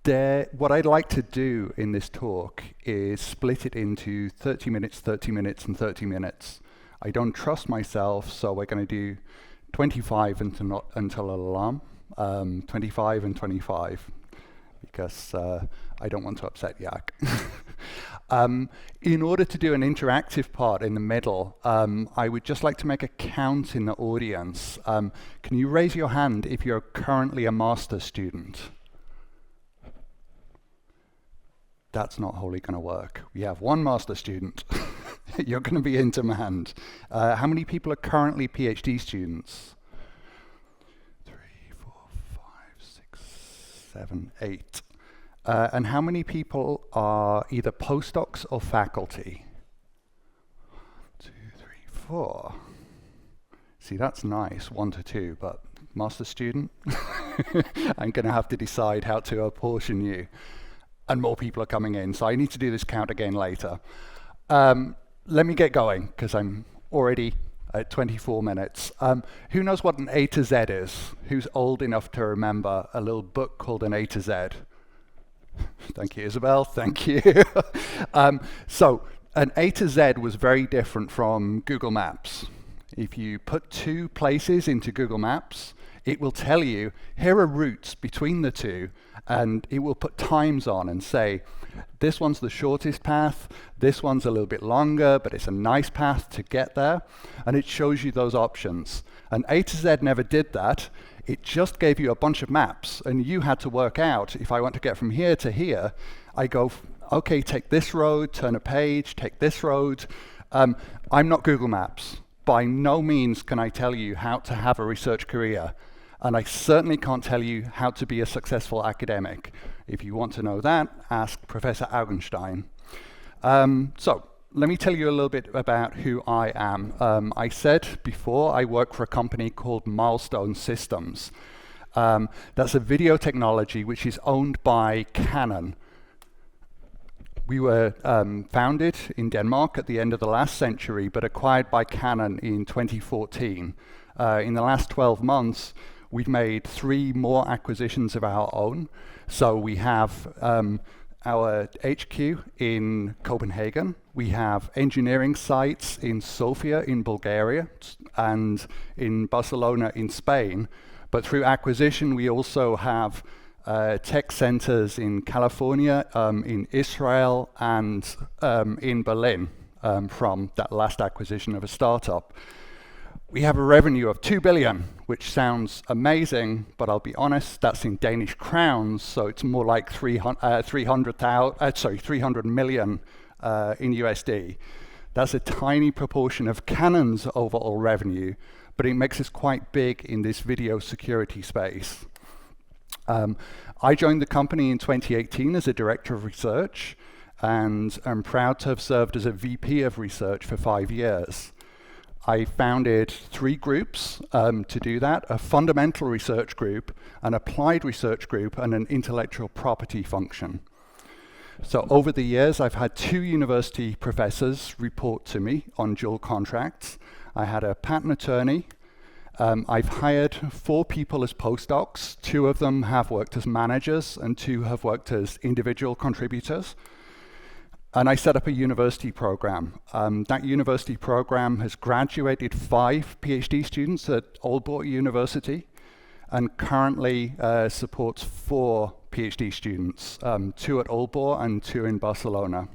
What I'd like to do in this talk is split it into 30 minutes, 30 minutes, and 30 minutes. I don't trust myself, so we're going to do 25 until alarm, 25 and 25, because I don't want to upset Yak. In order to do an interactive part in the middle, I would just like to make a count in the audience. Can you raise your hand if you're currently a master's student? That's not wholly going to work. We have one master's student. You're going to be in demand. How many people are currently PhD students? 3, 4, 5, 6, 7, 8. And how many people are either postdocs or faculty? 2, 3, 4. See, that's nice, 1 to 2, but master's student? I'm going to have to decide how to apportion you. And more people are coming in, so I need to do this count again later. Let me get going, because I'm already at 24 minutes. Who knows what an A to Z is? Who's old enough to remember a little book called an A to Z? Thank you, Isabel, thank you. So an A to Z was very different from Google Maps. If you put 2 places into Google Maps, it will tell you, here are routes between the 2, and it will put times on and say, this one's the shortest path, this one's a little bit longer, but it's a nice path to get there, and it shows you those options. And A to Z never did that. It just gave you a bunch of maps, and you had to work out, if I want to get from here to here, I go, okay, take this road, turn a page, take this road. I'm not Google Maps. By no means can I tell you how to have a research career. And I certainly can't tell you how to be a successful academic. If you want to know that, ask Professor Augenstein. So let me tell you a little bit about who I am. I said before I work for a company called Milestone Systems. That's a video technology which is owned by Canon. We were founded in Denmark at the end of the last century, but acquired by Canon in 2014. In the last 12 months, we've made 3 more acquisitions of our own. So we have our HQ in Copenhagen. We have engineering sites in Sofia in Bulgaria and in Barcelona in Spain. But through acquisition, we also have tech centers in California, in Israel, and in Berlin from that last acquisition of a startup. We have a revenue of 2 billion, which sounds amazing, but I'll be honest, that's in Danish crowns, so it's more like 300 million in USD. That's a tiny proportion of Canon's overall revenue, but it makes us quite big in this video security space. I joined the company in 2018 as a director of research, and I'm proud to have served as a VP of research for 5 years. I founded 3 groups to do that, a fundamental research group, an applied research group, and an intellectual property function. So over the years, I've had 2 university professors report to me on dual contracts. I had a patent attorney. I've hired 4 people as postdocs. 2 of them have worked as managers, and 2 have worked as individual contributors. And I set up a university program. That university program has graduated 5 PhD students at Aalborg University and currently supports 4 PhD students, 2 at Aalborg and 2 in Barcelona.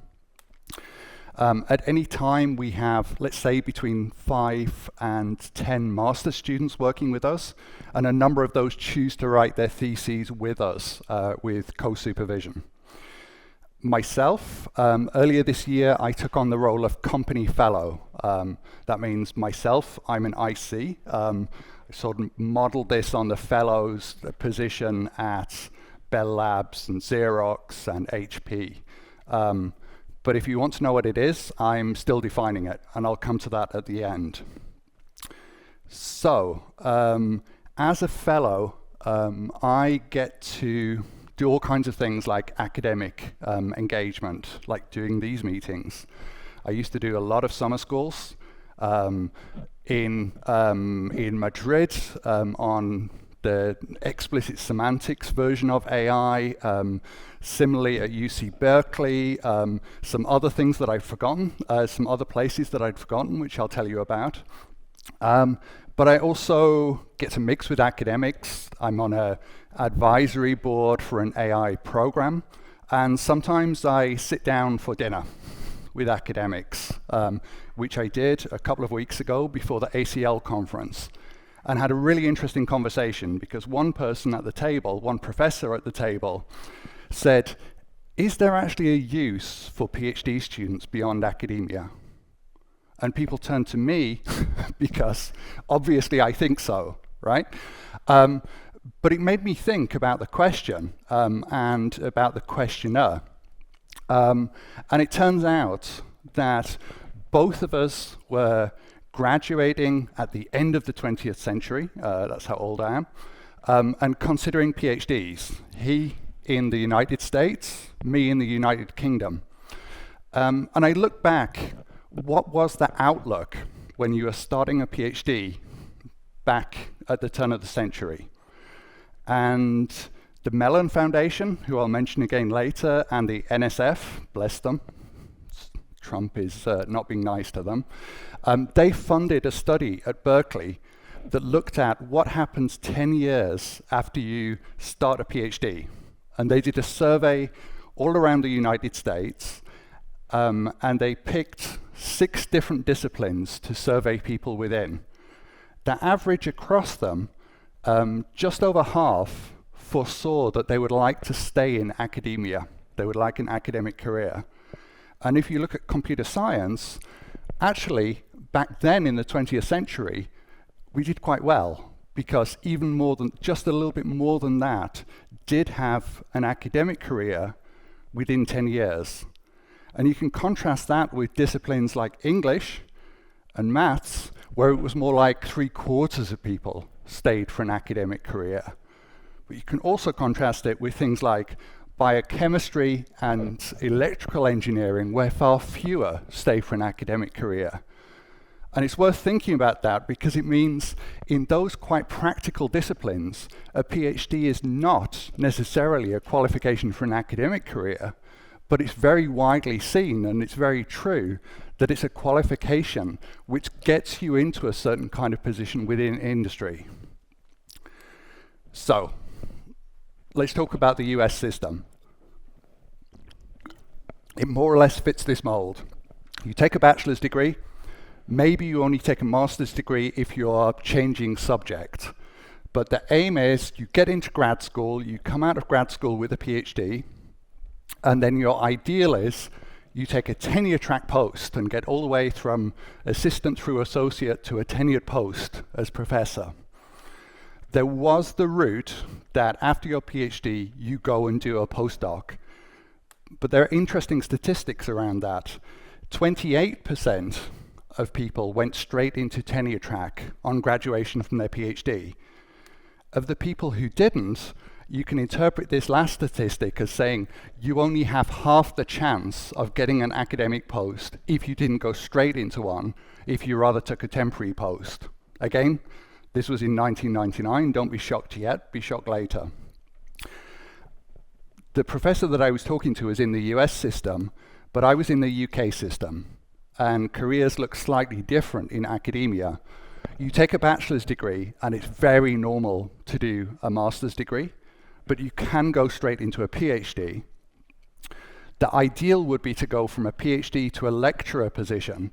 At any time, we have, let's say, between 5 and 10 master's students working with us, and a number of those choose to write their theses with us with co-supervision. Myself, earlier this year, I took on the role of company fellow. That means myself, I'm an IC. I sort of modeled this on the fellows position at Bell Labs and Xerox and HP. But if you want to know what it is, I'm still defining it, and I'll come to that at the end. So, as a fellow, I get to do all kinds of things like academic engagement, like doing these meetings. I used to do a lot of summer schools in Madrid on the explicit semantics version of AI, similarly at UC Berkeley, some other things that I've forgotten, some other places that I'd forgotten, which I'll tell you about. But I also get to mix with academics. I'm on an advisory board for an AI program, and sometimes I sit down for dinner with academics, which I did a couple of weeks ago before the ACL conference, and had a really interesting conversation because one person at the table, one professor at the table, said, is there actually a use for PhD students beyond academia? And people turned to me because obviously I think so, right? But it made me think about the question and about the questioner. And it turns out that both of us were graduating at the end of the 20th century, that's how old I am, and considering PhDs. He in the United States, me in the United Kingdom. And I look back, what was the outlook when you were starting a PhD back at the turn of the century? And the Mellon Foundation, who I'll mention again later, and the NSF, bless them, Trump is not being nice to them, they funded a study at Berkeley that looked at what happens 10 years after you start a PhD. And they did a survey all around the United States, and they picked 6 different disciplines to survey people within. The average across them, just over half foresaw that they would like to stay in academia. They would like an academic career. And if you look at computer science, actually, back then in the 20th century, we did quite well, because even more than, just a little bit more than that, did have an academic career within 10 years. And you can contrast that with disciplines like English and maths, where it was more like 3/4 of people stayed for an academic career. But you can also contrast it with things like biochemistry and electrical engineering, where far fewer stay for an academic career. And it's worth thinking about that because it means in those quite practical disciplines, a PhD is not necessarily a qualification for an academic career, but it's very widely seen, and it's very true, that it's a qualification which gets you into a certain kind of position within industry. So, let's talk about the US system. It more or less fits this mold. You take a bachelor's degree, maybe you only take a master's degree if you are changing subject. But the aim is you get into grad school, you come out of grad school with a PhD, and then your ideal is you take a tenure track post and get all the way from assistant through associate to a tenured post as professor. There was the route that after your PhD, you go and do a postdoc. But there are interesting statistics around that. 28% of people went straight into tenure track on graduation from their PhD. Of the people who didn't, you can interpret this last statistic as saying you only have half the chance of getting an academic post if you didn't go straight into one, if you rather took a temporary post. Again, this was in 1999, don't be shocked yet, be shocked later. The professor that I was talking to was in the US system, but I was in the UK system, and careers look slightly different in academia. You take a bachelor's degree, and it's very normal to do a master's degree, but you can go straight into a PhD. The ideal would be to go from a PhD to a lecturer position.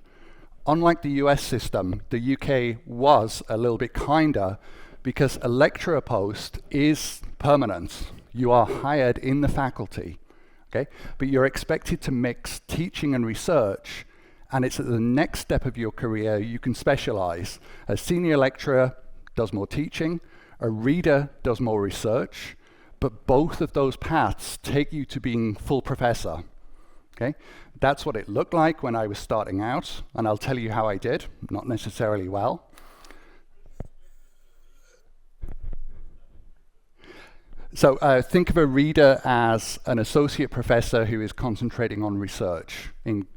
Unlike the US system, the UK was a little bit kinder because a lecturer post is permanent. You are hired in the faculty, okay? But you're expected to mix teaching and research, and it's at the next step of your career you can specialize. A senior lecturer does more teaching, a reader does more research, but both of those paths take you to being full professor, okay? That's what it looked like when I was starting out, and I'll tell you how I did, not necessarily well. So think of a reader as an associate professor who is concentrating on research in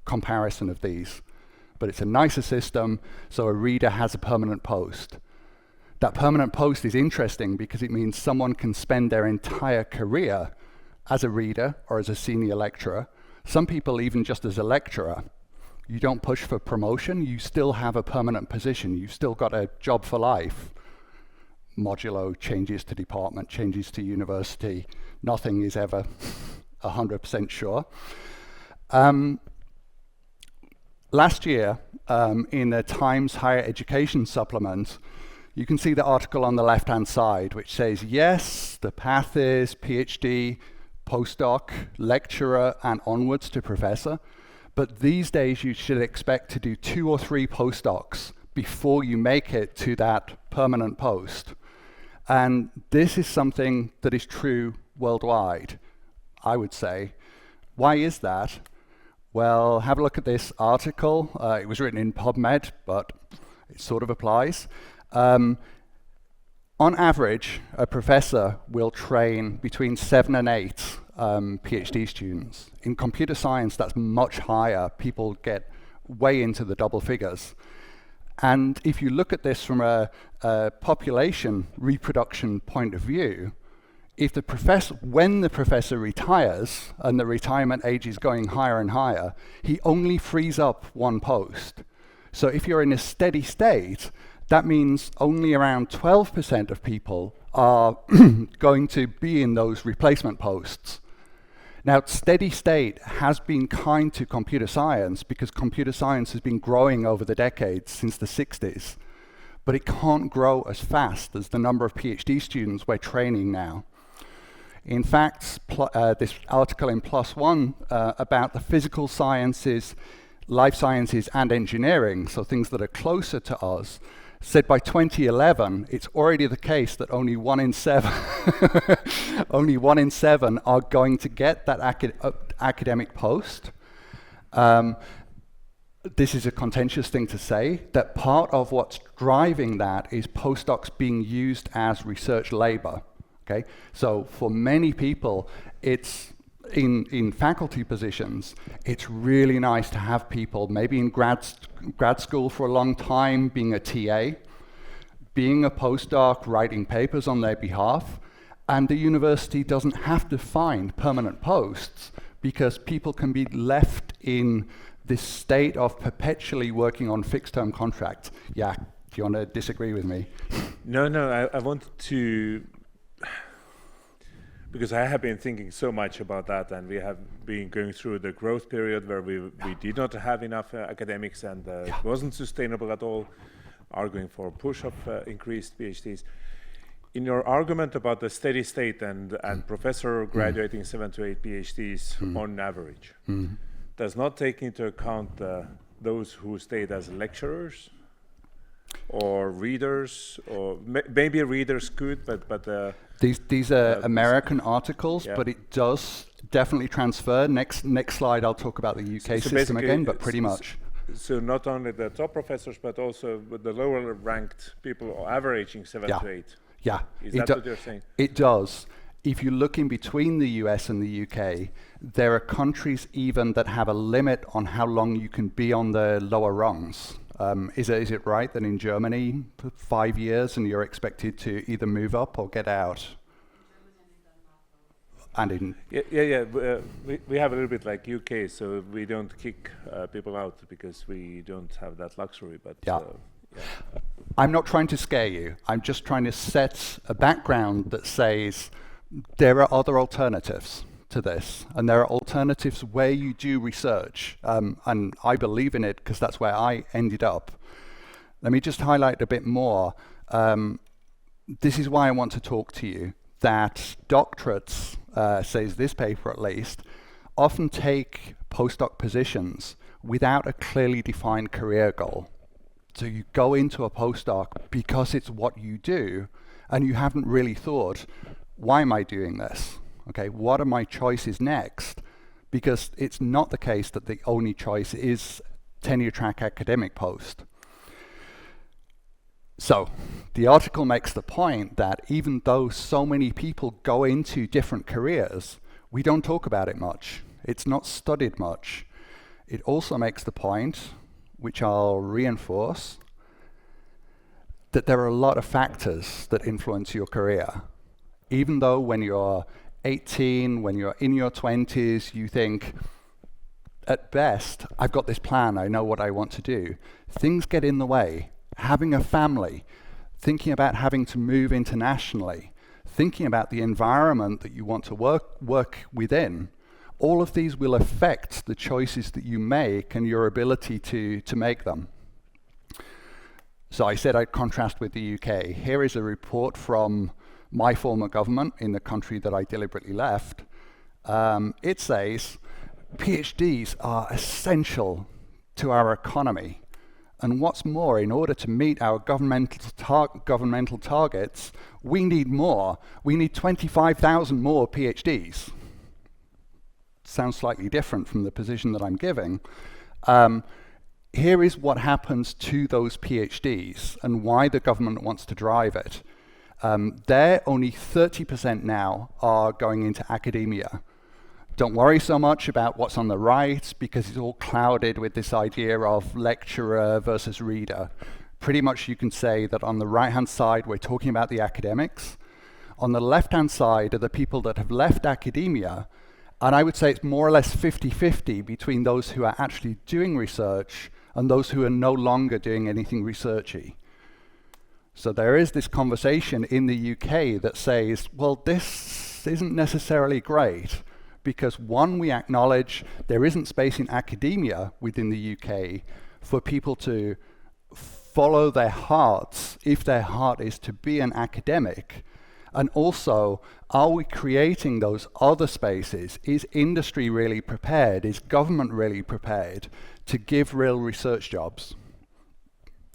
comparison of these. But it's a nicer system, so a reader has a permanent post. That permanent post is interesting because it means someone can spend their entire career as a reader or as a senior lecturer. Some people even just as a lecturer. You don't push for promotion, you still have a permanent position, you've still got a job for life. Modulo changes to department, changes to university, nothing is ever 100% sure. Last year, in the Times Higher Education supplement, you can see the article on the left-hand side, which says, yes, the path is PhD, postdoc, lecturer, and onwards to professor. But these days, you should expect to do 2 or 3 postdocs before you make it to that permanent post. And this is something that is true worldwide, I would say. Why is that? Well, have a look at this article. It was written in PubMed, but it sort of applies. On average, a professor will train between 7 and 8 PhD students. In computer science, that's much higher. People get way into the double figures. And if you look at this from a population reproduction point of view, if the when the professor retires, and the retirement age is going higher and higher, he only frees up 1 post. So if you're in a steady state, that means only around 12% of people are going to be in those replacement posts. Now, steady state has been kind to computer science because computer science has been growing over the decades since the 60s, but it can't grow as fast as the number of PhD students we're training now. In fact, this article in PLOS ONE about the physical sciences, life sciences, and engineering, so things that are closer to us, said by 2011, it's already the case that only 1 in 7, only 1 in 7 are going to get that academic post. This is a contentious thing to say, that part of what's driving that is postdocs being used as research labor. Okay, so for many people, it's in faculty positions, it's really nice to have people maybe in grad school for a long time, being a TA, being a postdoc, writing papers on their behalf, and the university doesn't have to find permanent posts because people can be left in this state of perpetually working on fixed-term contracts. Yeah, do you want to disagree with me? No, I wanted to, because I have been thinking so much about that, and we have been going through the growth period where we did not have enough academics, and it wasn't sustainable at all, arguing for push of increased PhDs. In your argument about the steady state and professor graduating 7 to 8 PhDs on average, does not take into account those who stayed as lecturers or readers, or maybe readers could, but these are American articles, but it does definitely transfer. Next slide, I'll talk about the UK system again, but pretty much. So not only the top professors, but also the lower ranked people averaging 7 to 8. Yeah. Is that what you're saying? It does. If you look in between the US and the UK, there are countries even that have a limit on how long you can be on the lower rungs. Is it right that in Germany, 5 years and you're expected to either move up or get out? And in we have a little bit like UK, so we don't kick people out because we don't have that luxury. But I'm not trying to scare you. I'm just trying to set a background that says there are other alternatives to this, and there are alternatives where you do research, and I believe in it because that's where I ended up. Let me just highlight a bit more. This is why I want to talk to you, that doctorates, says this paper at least, often take postdoc positions without a clearly defined career goal. So you go into a postdoc because it's what you do, and you haven't really thought, why am I doing this? Okay, what are my choices next? Because it's not the case that the only choice is tenure track academic post. So the article makes the point that even though so many people go into different careers, we don't talk about it much. It's not studied much. It also makes the point, which I'll reinforce, that there are a lot of factors that influence your career. Even though when you're 18, when you're in your 20s, you think, at best, I've got this plan, I know what I want to do. Things get in the way. Having a family, thinking about having to move internationally, thinking about the environment that you want to work within, all of these will affect the choices that you make and your ability to make them. So I said I'd contrast with the UK. Here is a report from my former government in the country that I deliberately left. It says, PhDs are essential to our economy. And what's more, in order to meet our governmental targets, we need more. We need 25,000 more PhDs. Sounds slightly different from the position that I'm giving. Here is what happens to those PhDs and why the government wants to drive it. There, only 30% now are going into academia. Don't worry so much about what's on the right, because it's all clouded with this idea of lecturer versus reader. Pretty much you can say that on the right-hand side, we're talking about the academics. On the left-hand side are the people that have left academia, and I would say it's more or less 50-50 between those who are actually doing research and those who are no longer doing anything researchy. So there is this conversation in the UK that says, well, this isn't necessarily great, because one, we acknowledge there isn't space in academia within the UK for people to follow their hearts if their heart is to be an academic. And also, are we creating those other spaces? Is industry really prepared? Is government really prepared to give real research jobs?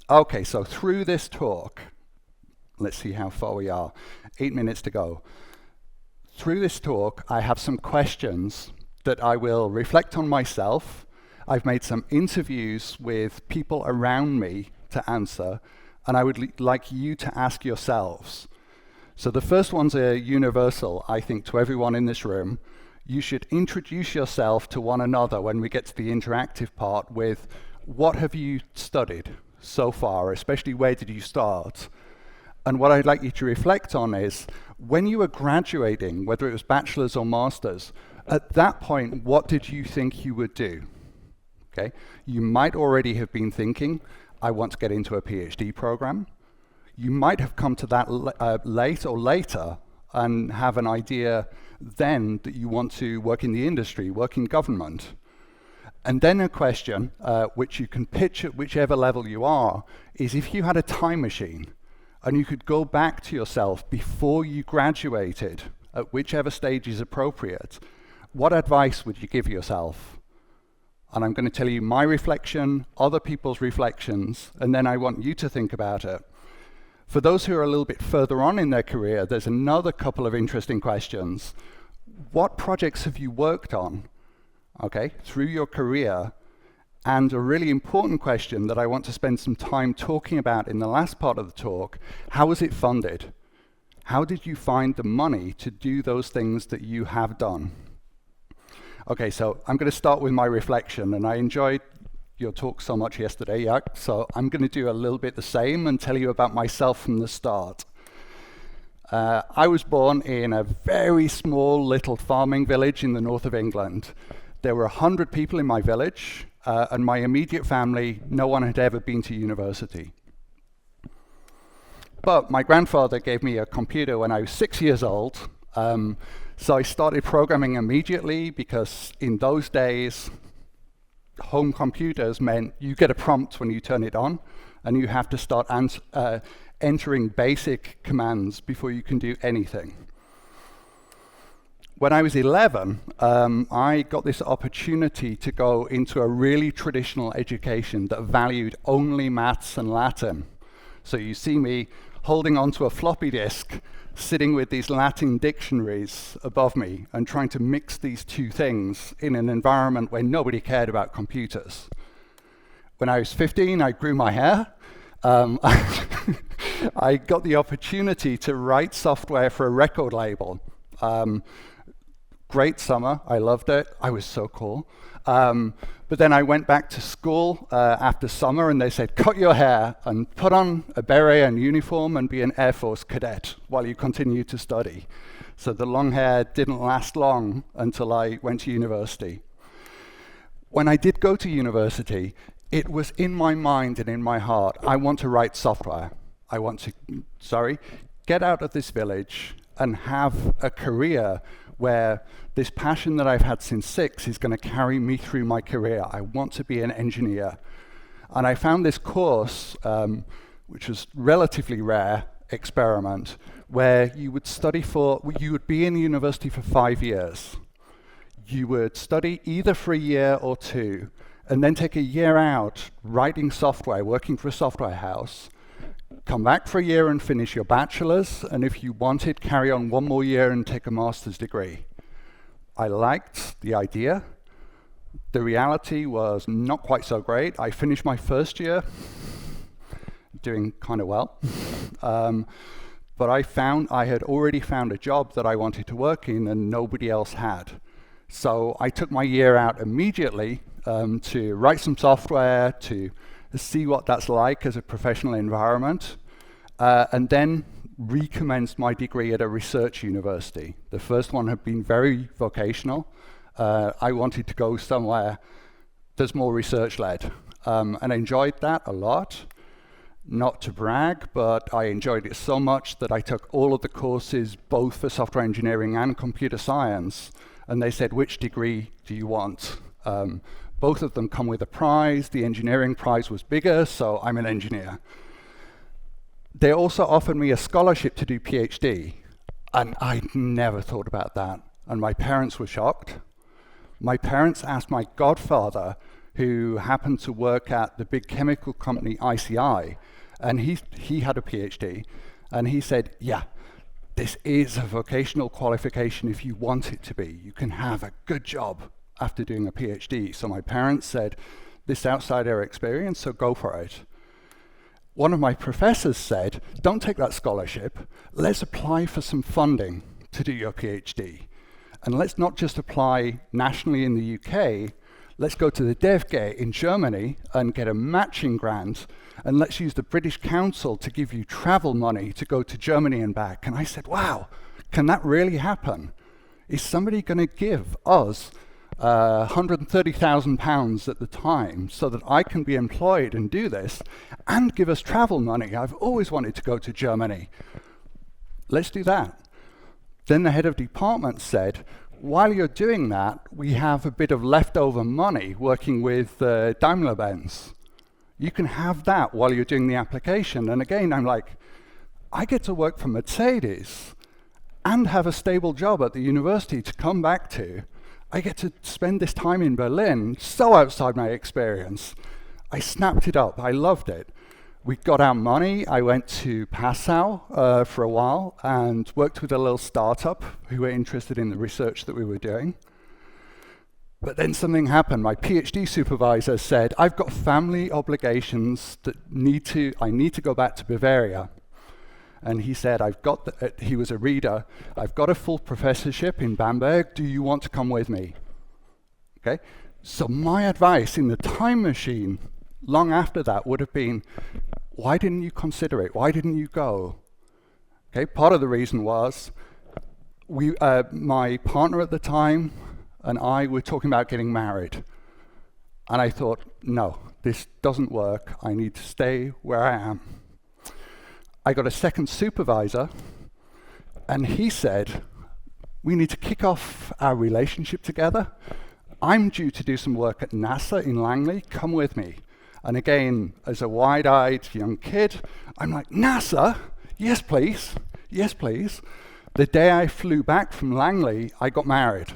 Okay, so through this talk, let's see how far we are. 8 minutes to go. Through this talk, I have some questions that I will reflect on myself. I've made some interviews with people around me to answer, and I would like you to ask yourselves. So the first ones are universal, I think, to everyone in this room. You should introduce yourself to one another when we get to the interactive part with, what have you studied so far, especially where did you start? And what I'd like you to reflect on is, when you were graduating, whether it was bachelor's or master's, at that point, what did you think you would do? Okay, you might already have been thinking, I want to get into a PhD program. You might have come to that late or later and have an idea then that you want to work in the industry, work in government. And then a question, which you can pitch at whichever level you are, is if you had a time machine and you could go back to yourself before you graduated, at whichever stage is appropriate, what advice would you give yourself? And I'm going to tell you my reflection, other people's reflections, and then I want you to think about it. For those who are a little bit further on in their career, there's another couple of interesting questions. What projects have you worked on, okay, through your career? And a really important question that I want to spend some time talking about in the last part of the talk, how was it funded? How did you find the money to do those things that you have done? Okay, so I'm going to start with my reflection, and I enjoyed your talk so much yesterday, Jaak, so I'm going to do a little bit the same and tell you about myself from the start. I was born in a very small little farming village in the north of England. There were 100 people in my village, and my immediate family, no one had ever been to university. But my grandfather gave me a computer when I was 6 years old, so I started programming immediately, because in those days, home computers meant you get a prompt when you turn it on, and you have to start entering basic commands before you can do anything. When I was 11, I got this opportunity to go into a really traditional education that valued only maths and Latin. So you see me holding onto a floppy disk, sitting with these Latin dictionaries above me and trying to mix these two things in an environment where nobody cared about computers. When I was 15, I grew my hair. I got the opportunity to write software for a record label. great summer. I loved it. I was so cool. But then I went back to school after summer, and they said, cut your hair and put on a beret and uniform and be an Air Force cadet while you continue to study. So the long hair didn't last long until I went to university. When I did go to university, it was in my mind and in my heart, I want to write software. I want to, get out of this village and have a career where this passion that I've had since 6 is going to carry me through my career. I want to be an engineer. And I found this course, which was relatively rare, experiment, where you would you would be in university for 5 years. You would study either for a year or 2, and then take a year out writing software, working for a software house, come back for a year and finish your bachelor's, and if you wanted, carry on 1 more year and take a master's degree. I liked the idea. The reality was not quite so great. I finished my first year doing kind of well. But I had already found a job that I wanted to work in and nobody else had. So I took my year out immediately to write some software, to see what that's like as a professional environment, and then recommenced my degree at a research university. The first one had been very vocational. I wanted to go somewhere that's more research-led, and I enjoyed that a lot. Not to brag, but I enjoyed it so much that I took all of the courses, both for software engineering and computer science, and they said, which degree do you want? Both of them come with a prize. The engineering prize was bigger, so I'm an engineer. They also offered me a scholarship to do PhD, and I'd never thought about that, and my parents were shocked. My parents asked my godfather, who happened to work at the big chemical company ICI, and he had a PhD, and he said, yeah, this is a vocational qualification if you want it to be. You can have a good job after doing a PhD. So my parents said, this outsider experience, so go for it. One of my professors said, don't take that scholarship, let's apply for some funding to do your PhD. And let's not just apply nationally in the UK, let's go to the DevGate in Germany and get a matching grant, and let's use the British Council to give you travel money to go to Germany and back. And I said, wow, can that really happen? Is somebody going to give us £130,000 at the time so that I can be employed and do this and give us travel money? I've always wanted to go to Germany. Let's do that. Then the head of department said, while you're doing that, we have a bit of leftover money working with Daimler-Benz. You can have that while you're doing the application. And again, I'm like, I get to work for Mercedes and have a stable job at the university to come back to. I get to spend this time in Berlin, so outside my experience. I snapped it up. I loved it. We got our money. I went to Passau for a while and worked with a little startup who were interested in the research that we were doing. But then something happened. My PhD supervisor said, I've got family obligations that I need to go back to Bavaria. And he said, he was a reader, I've got a full professorship in Bamberg, do you want to come with me? Okay, so my advice in the time machine, long after that, would have been, why didn't you consider it? Why didn't you go? Okay, part of the reason was, my partner at the time and I were talking about getting married. And I thought, no, this doesn't work. I need to stay where I am. I got a second supervisor, and he said, we need to kick off our relationship together. I'm due to do some work at NASA in Langley, come with me. And again, as a wide-eyed young kid, I'm like, NASA? Yes, please. Yes, please. The day I flew back from Langley, I got married.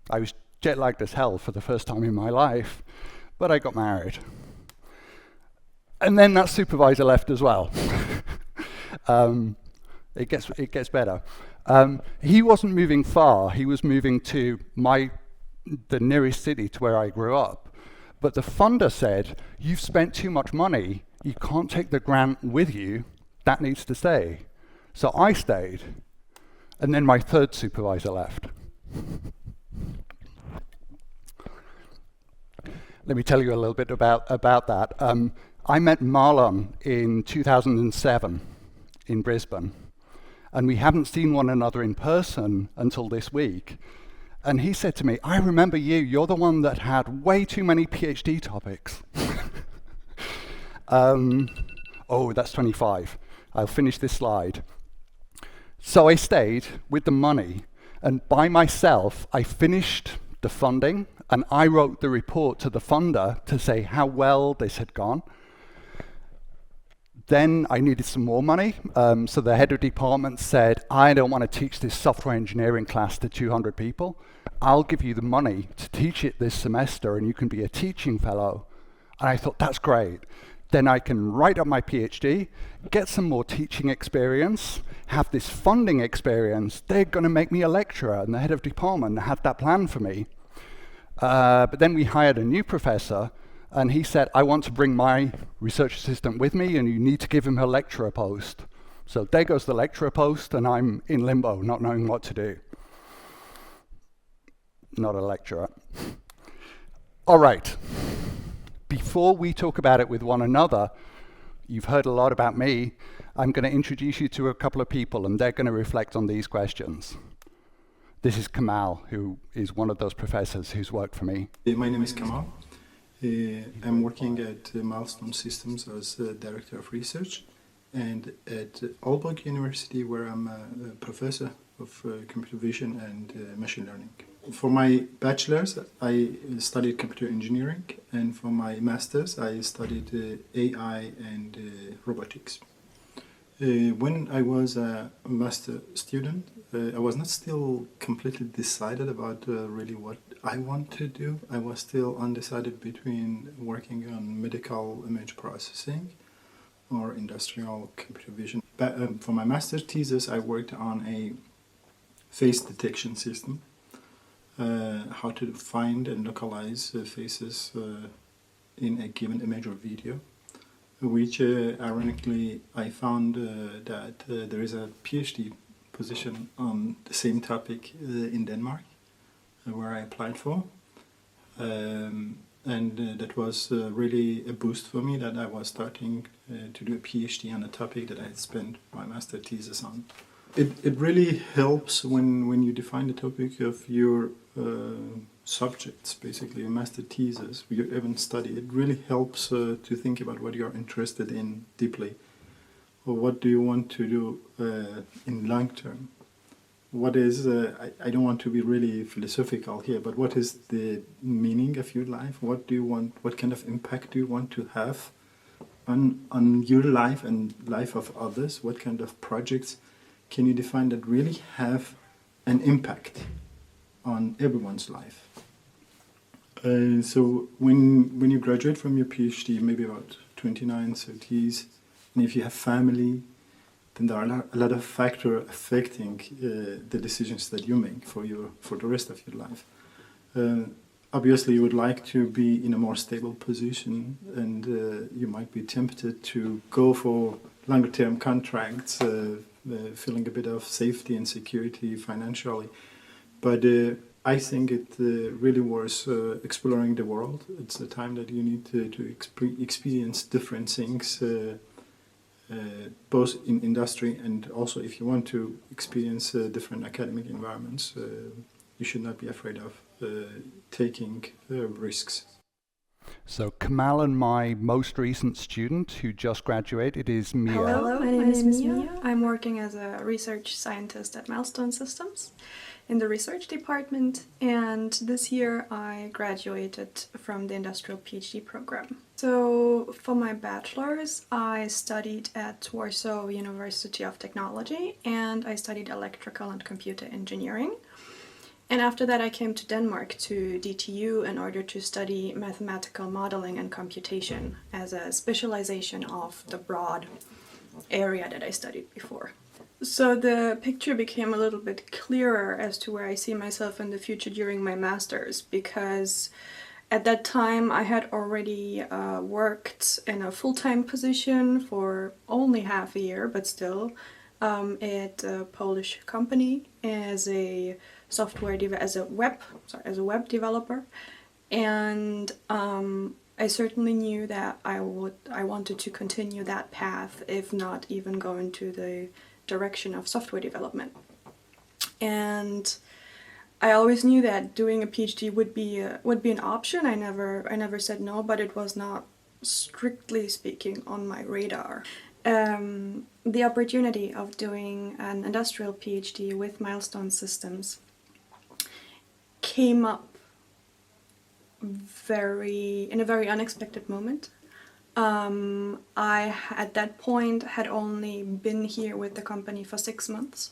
I was jet-lagged as hell for the first time in my life, but I got married. And then that supervisor left as well. It gets better. He wasn't moving far. He was moving to the nearest city to where I grew up. But the funder said, you've spent too much money. You can't take the grant with you. That needs to stay. So I stayed. And then my third supervisor left. Let me tell you a little bit about that. I met Marlon in 2007 in Brisbane, and we haven't seen one another in person until this week. And he said to me, I remember you, you're the one that had way too many PhD topics. Oh, that's 25. I'll finish this slide. So I stayed with the money, and by myself, I finished the funding, and I wrote the report to the funder to say how well this had gone. Then I needed some more money, so the head of department said, I don't want to teach this software engineering class to 200 people. I'll give you the money to teach it this semester, and you can be a teaching fellow. And I thought, that's great. Then I can write up my PhD, get some more teaching experience, have this funding experience. They're going to make me a lecturer, and the head of department had that plan for me. But then we hired a new professor, and he said, I want to bring my research assistant with me, and you need to give him a lecturer post. So there goes the lecturer post, and I'm in limbo, not knowing what to do. Not a lecturer. All right. Before we talk about it with one another, you've heard a lot about me. I'm going to introduce you to a couple of people, and they're going to reflect on these questions. This is Kamal, who is one of those professors who's worked for me. My name is Kamal. I'm working at Milestone Systems as Director of Research, and at Aalborg University, where I'm a professor of computer vision and machine learning. For my bachelor's, I studied computer engineering, and for my master's, I studied AI and robotics. When I was a master student, I was not still completely decided about really what I want to do. I was still undecided between working on medical image processing or industrial computer vision. But for my master's thesis, I worked on a face detection system, how to find and localize faces in a given image or video, which ironically I found that there is a PhD position on the same topic in Denmark, where I applied for. And that was really a boost for me, that I was starting to do a PhD on a topic that I had spent my master thesis on. It really helps when you define the topic of your subjects, basically a master thesis, you even study. It really helps to think about what you're interested in deeply, or what do you want to do in long term. What is, I don't want to be really philosophical here, but what is the meaning of your life? What do you want, what kind of impact do you want to have on your life and life of others? What kind of projects can you define that really have an impact on everyone's life? So when you graduate from your PhD, maybe about 29, 30s, and if you have family, then there are a lot of factors affecting the decisions that you make for the rest of your life. Obviously, you would like to be in a more stable position, and you might be tempted to go for longer-term contracts, feeling a bit of safety and security financially. But I think it really worth exploring the world. It's a time that you need to experience different things, both in industry and also if you want to experience different academic environments, you should not be afraid of taking risks. So Kamal and my most recent student who just graduated is Mia. Hello, my name is Mia. I'm working as a research scientist at Milestone Systems in the research department, and this year I graduated from the industrial PhD program. So for my bachelor's, I studied at Warsaw University of Technology, and I studied electrical and computer engineering. And after that I came to Denmark to DTU in order to study mathematical modeling and computation as a specialization of the broad area that I studied before. So the picture became a little bit clearer as to where I see myself in the future during my master's, because at that time I had already worked in a full-time position for only half a year, but still at a Polish company as a web developer, and I certainly knew that I wanted to continue that path, if not even go into the direction of software development. And I always knew that doing a PhD would be an option. I never said no, but it was not, strictly speaking, on my radar. The opportunity of doing an industrial PhD with Milestone Systems came up in a very unexpected moment. I, at that point, had only been here with the company for 6 months,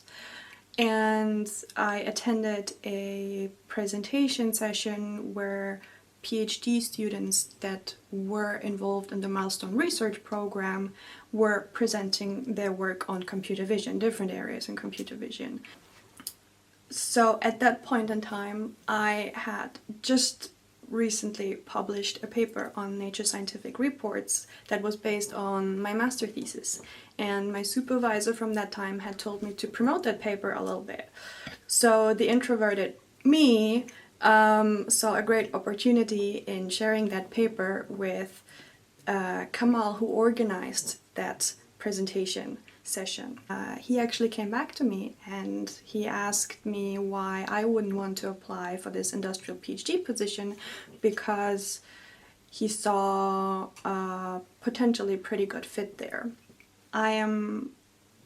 and I attended a presentation session where PhD students that were involved in the Milestone Research Program were presenting their work on computer vision, different areas in computer vision. So at that point in time, I had just recently published a paper on Nature Scientific Reports that was based on my master thesis, and my supervisor from that time had told me to promote that paper a little bit. So the introverted me saw a great opportunity in sharing that paper with Kamal, who organized that presentation session. He actually came back to me and he asked me why I wouldn't want to apply for this industrial PhD position, because he saw a potentially pretty good fit there. I am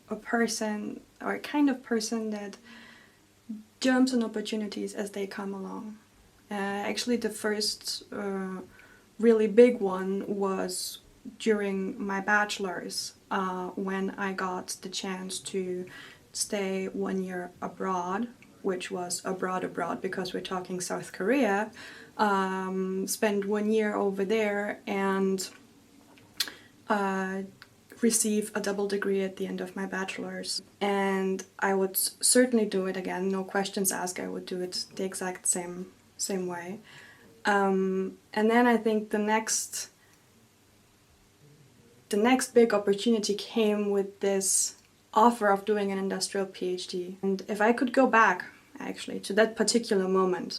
a person, or a kind of person, that jumps on opportunities as they come along. Actually, the first really big one was during my bachelor's, when I got the chance to stay 1 year abroad, which was abroad because we're talking South Korea. Spend 1 year over there and receive a double degree at the end of my bachelor's. And I would certainly do it again, no questions asked. I would do it the exact same way. And then I think the next big opportunity came with this offer of doing an industrial PhD. And if I could go back, actually, to that particular moment,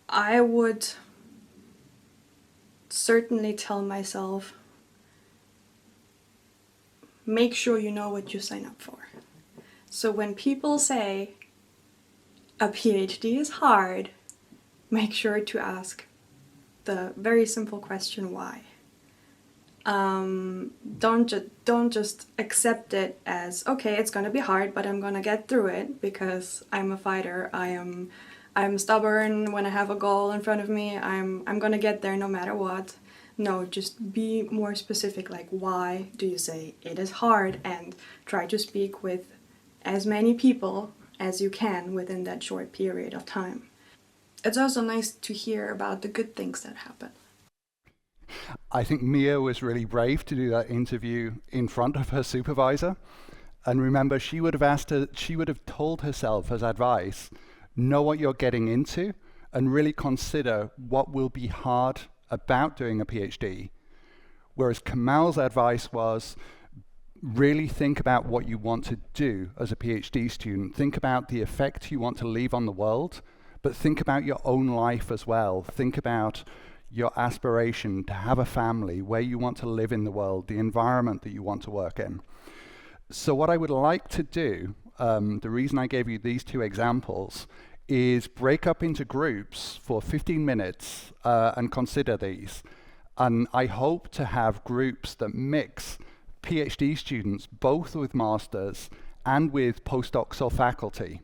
I would certainly tell myself, make sure you know what you sign up for. So when people say a PhD is hard, make sure to ask the very simple question, why? Don't just accept it as, okay, it's gonna be hard, but I'm gonna get through it because I'm a fighter. I'm stubborn. When I have a goal in front of me, I'm gonna get there no matter what. No, just be more specific, like, why do you say it is hard, and try to speak with as many people as you can within that short period of time. It's also nice to hear about the good things that happen. I think Mia was really brave to do that interview in front of her supervisor. And remember, she would have told herself as advice, know what you're getting into and really consider what will be hard about doing a PhD. Whereas Kamal's advice was, really think about what you want to do as a PhD student. Think about the effect you want to leave on the world, but think about your own life as well. Think about your aspiration to have a family, where you want to live in the world, the environment that you want to work in. So what I would like to do, the reason I gave you these two examples, is break up into groups for 15 minutes and consider these. And I hope to have groups that mix PhD students, both with masters and with postdocs or faculty.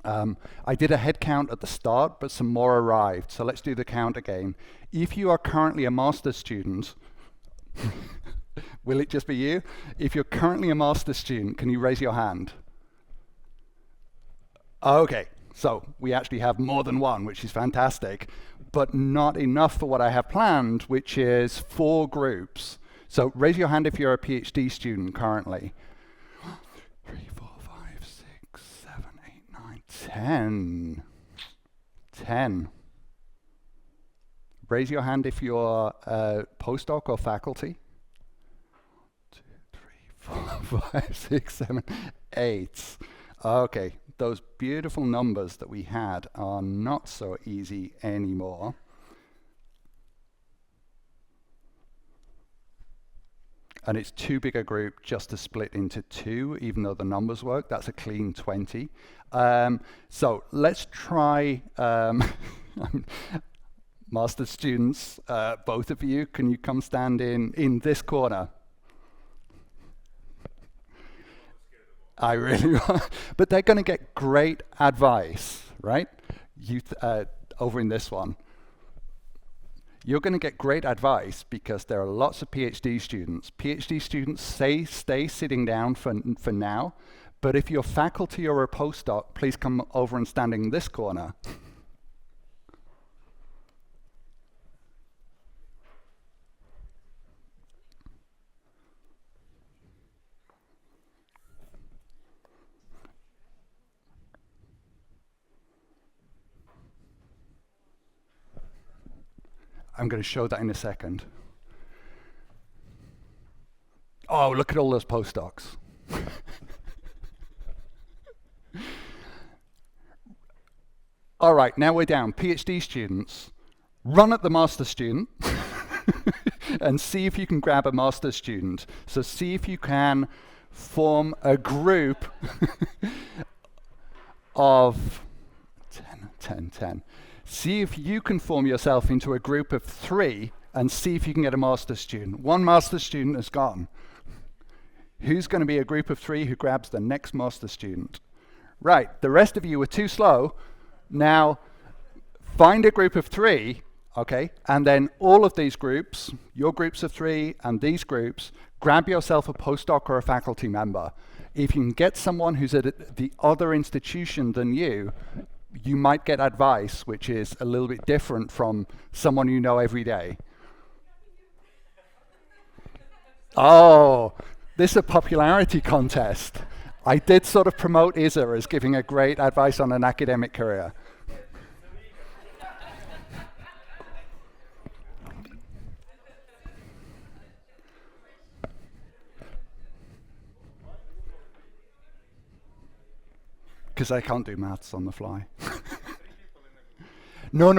I did a head count at the start, but some more arrived. So let's do the count again. If you are currently a master's student, will it just be you? If you're currently a master's student, can you raise your hand? Okay, so we actually have more than one, which is fantastic, but not enough for what I have planned, which is 4 groups. So raise your hand if you're a PhD student currently. 3, 4, 5, 6, 7, 8, 9, 10. 10. Raise your hand if you're a postdoc or faculty. 2, 3, 4, 5, 6, 7, 8. Okay, those beautiful numbers that we had are not so easy anymore. And it's too big a group just to split into 2, even though the numbers work. That's a clean 20. So let's try, master students, both of you, can you come stand in this corner? I really want, but they're going to get great advice, right? You over in this one. You're going to get great advice because there are lots of PhD students. PhD students stay sitting down for now, but if you're faculty or a postdoc, please come over and stand in this corner. I'm going to show that in a second. Oh, look at all those postdocs. All right, now we're down. PhD students, run at the master student and see if you can grab a master student. So see if you can form a group of 10. See if you can form yourself into a group of 3 and see if you can get a master student. One master student has gone. Who's going to be a group of 3 who grabs the next master student? Right, the rest of you were too slow. Now, find a group of 3, okay, and then all of these groups, your groups of 3 and these groups, grab yourself a postdoc or a faculty member. If you can get someone who's at the other institution than you might get advice which is a little bit different from someone you know every day. Oh, this is a popularity contest. I did sort of promote Isa as giving a great advice on an academic career. Because I can't do maths on the fly. No.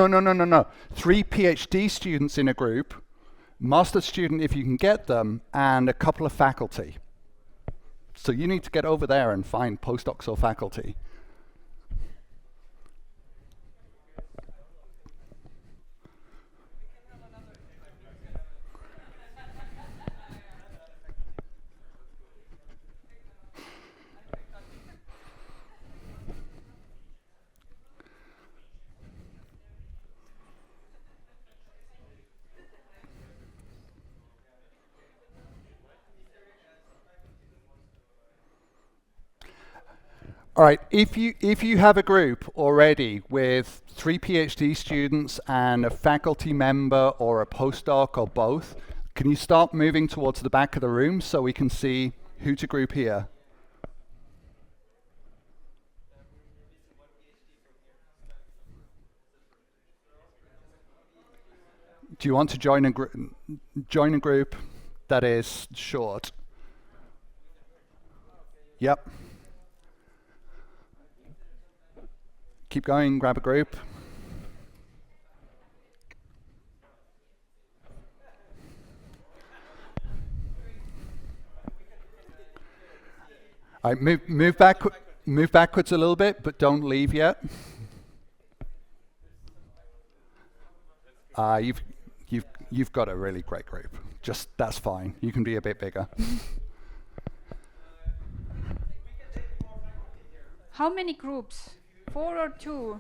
3 PhD students in a group, master student if you can get them, and a couple of faculty. So you need to get over there and find postdocs or faculty. All right, if you have a group already with 3 PhD students and a faculty member or a postdoc or both, can you start moving towards the back of the room so we can see who to group here? Do you want to join a group that is short? Yep. Keep going, grab a group. All right, move backwards a little bit, but don't leave yet. You've got a really great group. Just that's fine. You can be a bit bigger. How many groups? 4 or 2?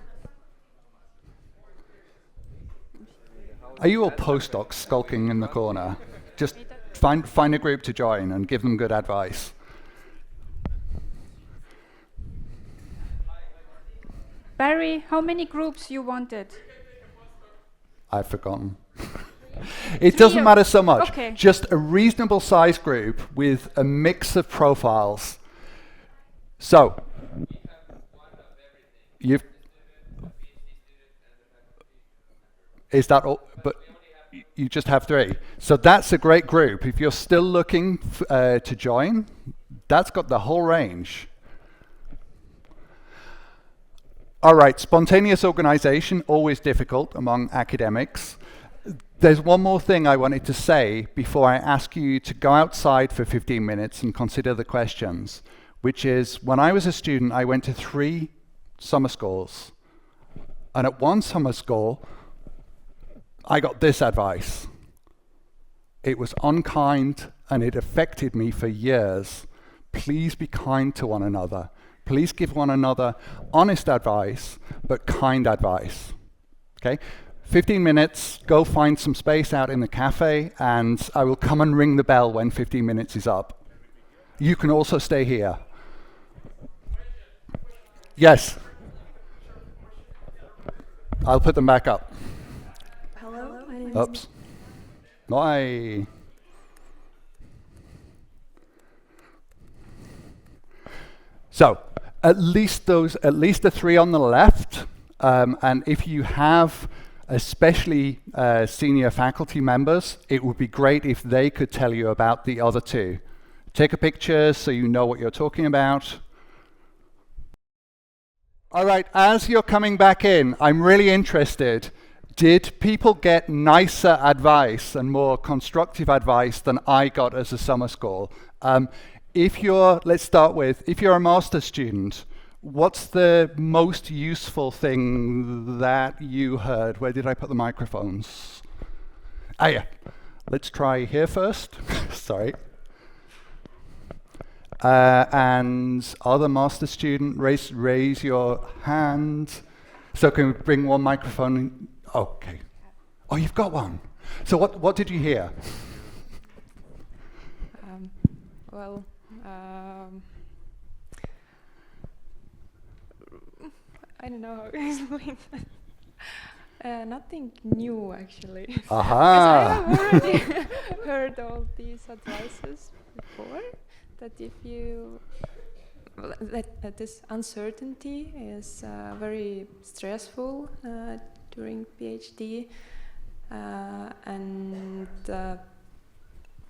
Are you all postdocs skulking in the corner? Just find a group to join and give them good advice. Barry, how many groups you wanted? I've forgotten. It doesn't matter so much. Okay. Just a reasonable size group with a mix of profiles. So, is that all? But you just have 3. So that's a great group. If you're still looking to join, That's got the whole range. All right, spontaneous organization, always difficult among academics. There's one more thing I wanted to say before I ask you to go outside for 15 minutes and consider the questions, which is, when I was a student, I went to 3 summer schools. And at one summer school, I got this advice. It was unkind and it affected me for years. Please be kind to one another. Please give one another honest advice, but kind advice. Okay? 15 minutes, go find some space out in the cafe, and I will come and ring the bell when 15 minutes is up. You can also stay here. Yes? I'll put them back up. Hello, my name is Oops. Bye. So, at least the 3 on the left, and if you have especially senior faculty members, it would be great if they could tell you about the other 2. Take a picture so you know what you're talking about. All right, as you're coming back in, I'm really interested. Did people get nicer advice and more constructive advice than I got as a summer school? Let's start with, if you're a master's student, what's the most useful thing that you heard? Where did I put the microphones? Ah, yeah. Let's try here first. Sorry. And other master's student, raise your hand. So can we bring one microphone in? Okay. Oh, you've got one. So what did you hear? I don't know how to explain that. Nothing new, actually. Aha! Because I have already heard all these advices before, that if you that this uncertainty is very stressful during PhD, and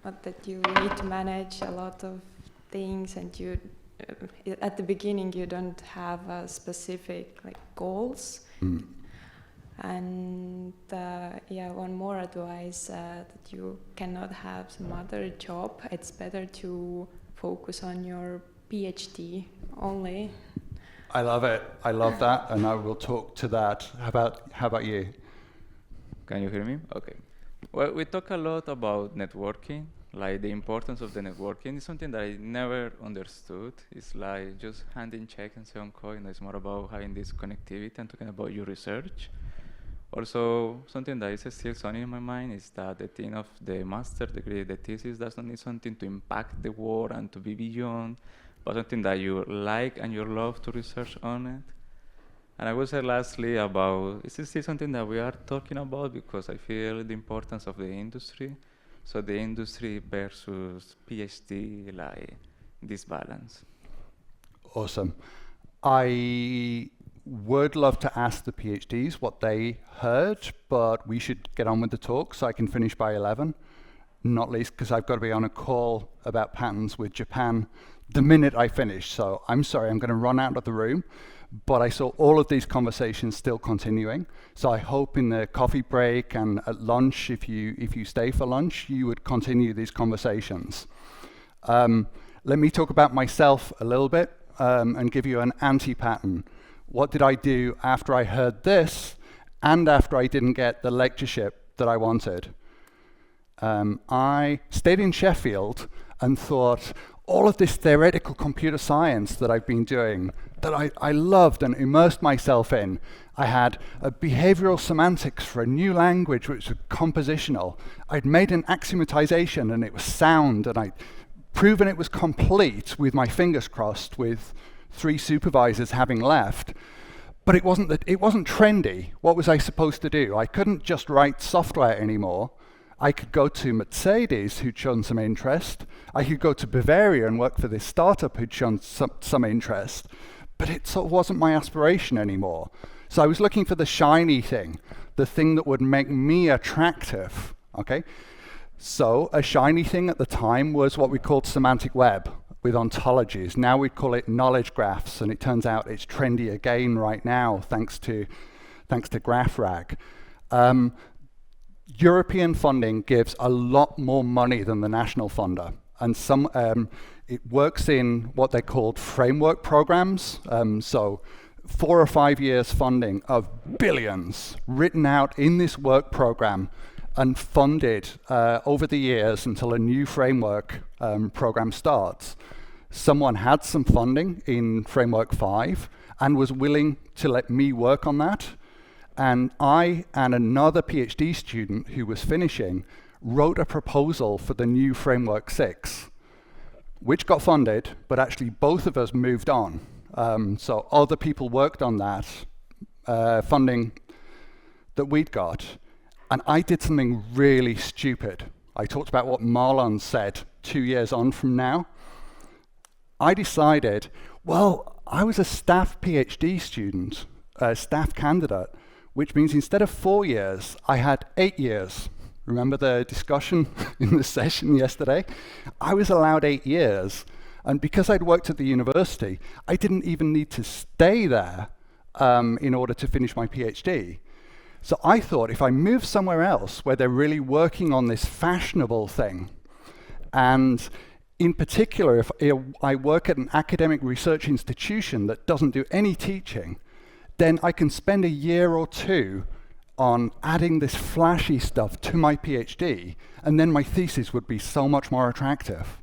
that you need to manage a lot of things, and you at the beginning you don't have specific goals. And one more advice, that you cannot have some other job. It's better to focus on your PhD only. I love it. I love that, and I will talk to that. How about you? Can you hear me? Okay. Well, we talk a lot about networking, like the importance of the networking. It's something that I never understood. It's like just handing check and so on coin. It's more about having this connectivity and talking about your research. Also, something that is still sunny in my mind is that the thing of the master degree, the thesis, does not need something to impact the world and to be beyond, but something that you like and you love to research on it. And I would say lastly about, is this still something that we are talking about, because I feel the importance of the industry. So the industry versus PhD, like this balance. Awesome. I would love to ask the PhDs what they heard, but we should get on with the talk so I can finish by 11. Not least because I've got to be on a call about patents with Japan the minute I finish. So I'm sorry, I'm going to run out of the room. But I saw all of these conversations still continuing. So I hope in the coffee break and at lunch, if you stay for lunch, you would continue these conversations. Let me talk about myself a little bit and give you an anti-pattern. What did I do after I heard this and after I didn't get the lectureship that I wanted? I stayed in Sheffield and thought, all of this theoretical computer science that I've been doing, that I loved and immersed myself in. I had a behavioral semantics for a new language which was compositional. I'd made an axiomatization and it was sound, and I'd proven it was complete with my fingers crossed, with 3 supervisors having left. But it wasn't trendy. What was I supposed to do? I couldn't just write software anymore. I could go to Mercedes, who'd shown some interest. I could go to Bavaria and work for this startup who'd shown some interest. But it sort of wasn't my aspiration anymore. So I was looking for the shiny thing, the thing that would make me attractive, okay? So a shiny thing at the time was what we called semantic web. with ontologies. Now we call it knowledge graphs, and it turns out it's trendy again right now, thanks to GraphRag. European funding gives a lot more money than the national funder, and it works in what they called framework programs. So 4 or 5 years funding of billions written out in this work program and funded over the years until a new framework program starts. Someone had some funding in Framework 5 and was willing to let me work on that. And I and another PhD student who was finishing wrote a proposal for the new Framework 6, which got funded, but actually both of us moved on. So other people worked on that funding that we'd got. And I did something really stupid. I talked about what Marlon said 2 years on from now. I decided, well, I was a staff PhD student, a staff candidate, which means instead of 4 years, I had 8 years. Remember the discussion in the session yesterday? I was allowed 8 years, and because I'd worked at the university, I didn't even need to stay there in order to finish my PhD. So I thought if I move somewhere else where they're really working on this fashionable thing, and in particular, if I work at an academic research institution that doesn't do any teaching, then I can spend a year or two on adding this flashy stuff to my PhD, and then my thesis would be so much more attractive.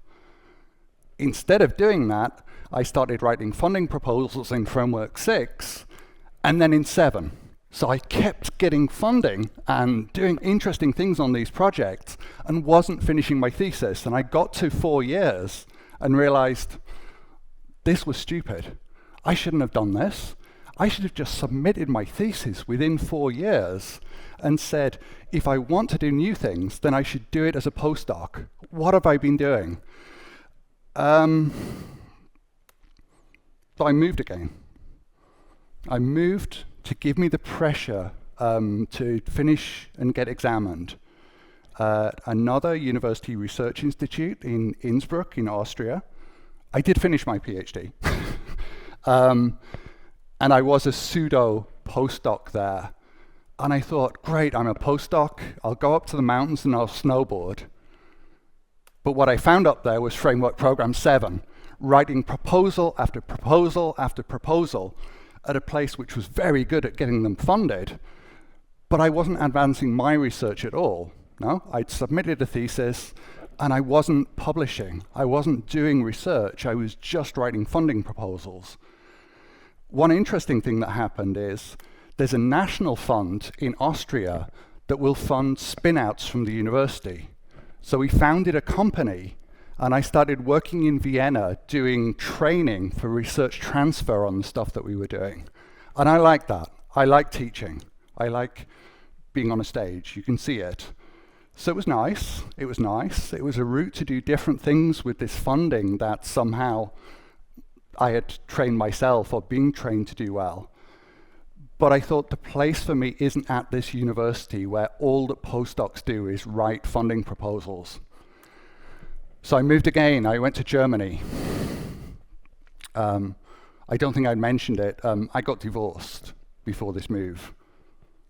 Instead of doing that, I started writing funding proposals in Framework 6, and then in 7. So I kept getting funding and doing interesting things on these projects and wasn't finishing my thesis. And I got to 4 years and realized this was stupid. I shouldn't have done this. I should have just submitted my thesis within 4 years and said, if I want to do new things, then I should do it as a postdoc. What have I been doing? So I moved again. I moved to give me the pressure to finish and get examined. Another university research institute in Innsbruck in Austria. I did finish my PhD. And I was a pseudo postdoc there. And I thought, great, I'm a postdoc, I'll go up to the mountains and I'll snowboard. But what I found up there was Framework Program 7, writing proposal after proposal after proposal at a place which was very good at getting them funded, but I wasn't advancing my research at all. No, I'd submitted a thesis and I wasn't publishing. I wasn't doing research. I was just writing funding proposals. One interesting thing that happened is there's a national fund in Austria that will fund spin-outs from the university. So we founded a company and I started working in Vienna doing training for research transfer on the stuff that we were doing. And I like that. I like teaching. I like being on a stage. You can see it. So it was nice. It was nice. It was a route to do different things with this funding that somehow I had trained myself or being trained to do well. But I thought the place for me isn't at this university where all that postdocs do is write funding proposals. So I moved again. I went to Germany. I don't think I'd mentioned it. I got divorced before this move.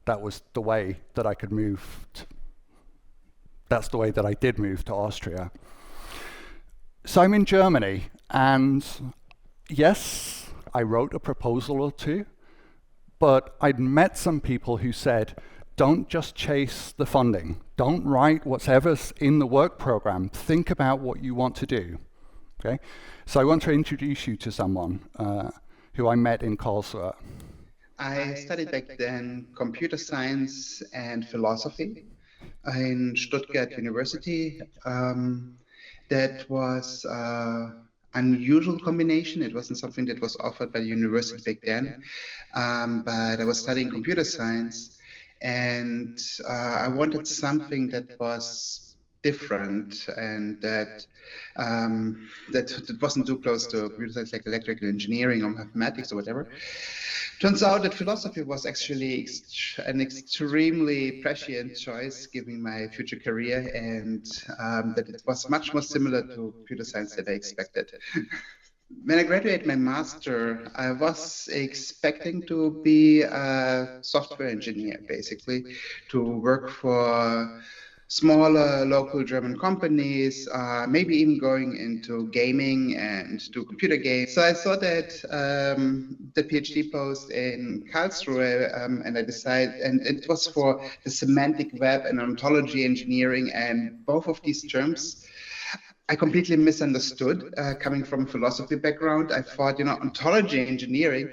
That was the way that I could move. That's the way that I did move to Austria. So I'm in Germany, and yes, I wrote a proposal or two, but I'd met some people who said, don't just chase the funding. Don't write whatever's in the work program. Think about what you want to do. Okay? So I want to introduce you to someone who I met in Karlsruhe. I studied back then computer science and philosophy in Stuttgart University. That was an unusual combination. It wasn't something that was offered by the university back then, but I was studying computer science. And I wanted something that was different and that wasn't too close to computer science, like electrical engineering or mathematics or whatever, Turns out that philosophy was actually an extremely prescient choice given my future career, and that it was much more similar to computer science than I expected. When I graduated my master, I was expecting to be a software engineer, basically, to work for smaller local German companies, maybe even going into gaming and do computer games. So I saw that the PhD post in Karlsruhe, and I decided, and it was for the semantic web and ontology engineering, and both of these terms I completely misunderstood. Coming from a philosophy background, I thought, ontology engineering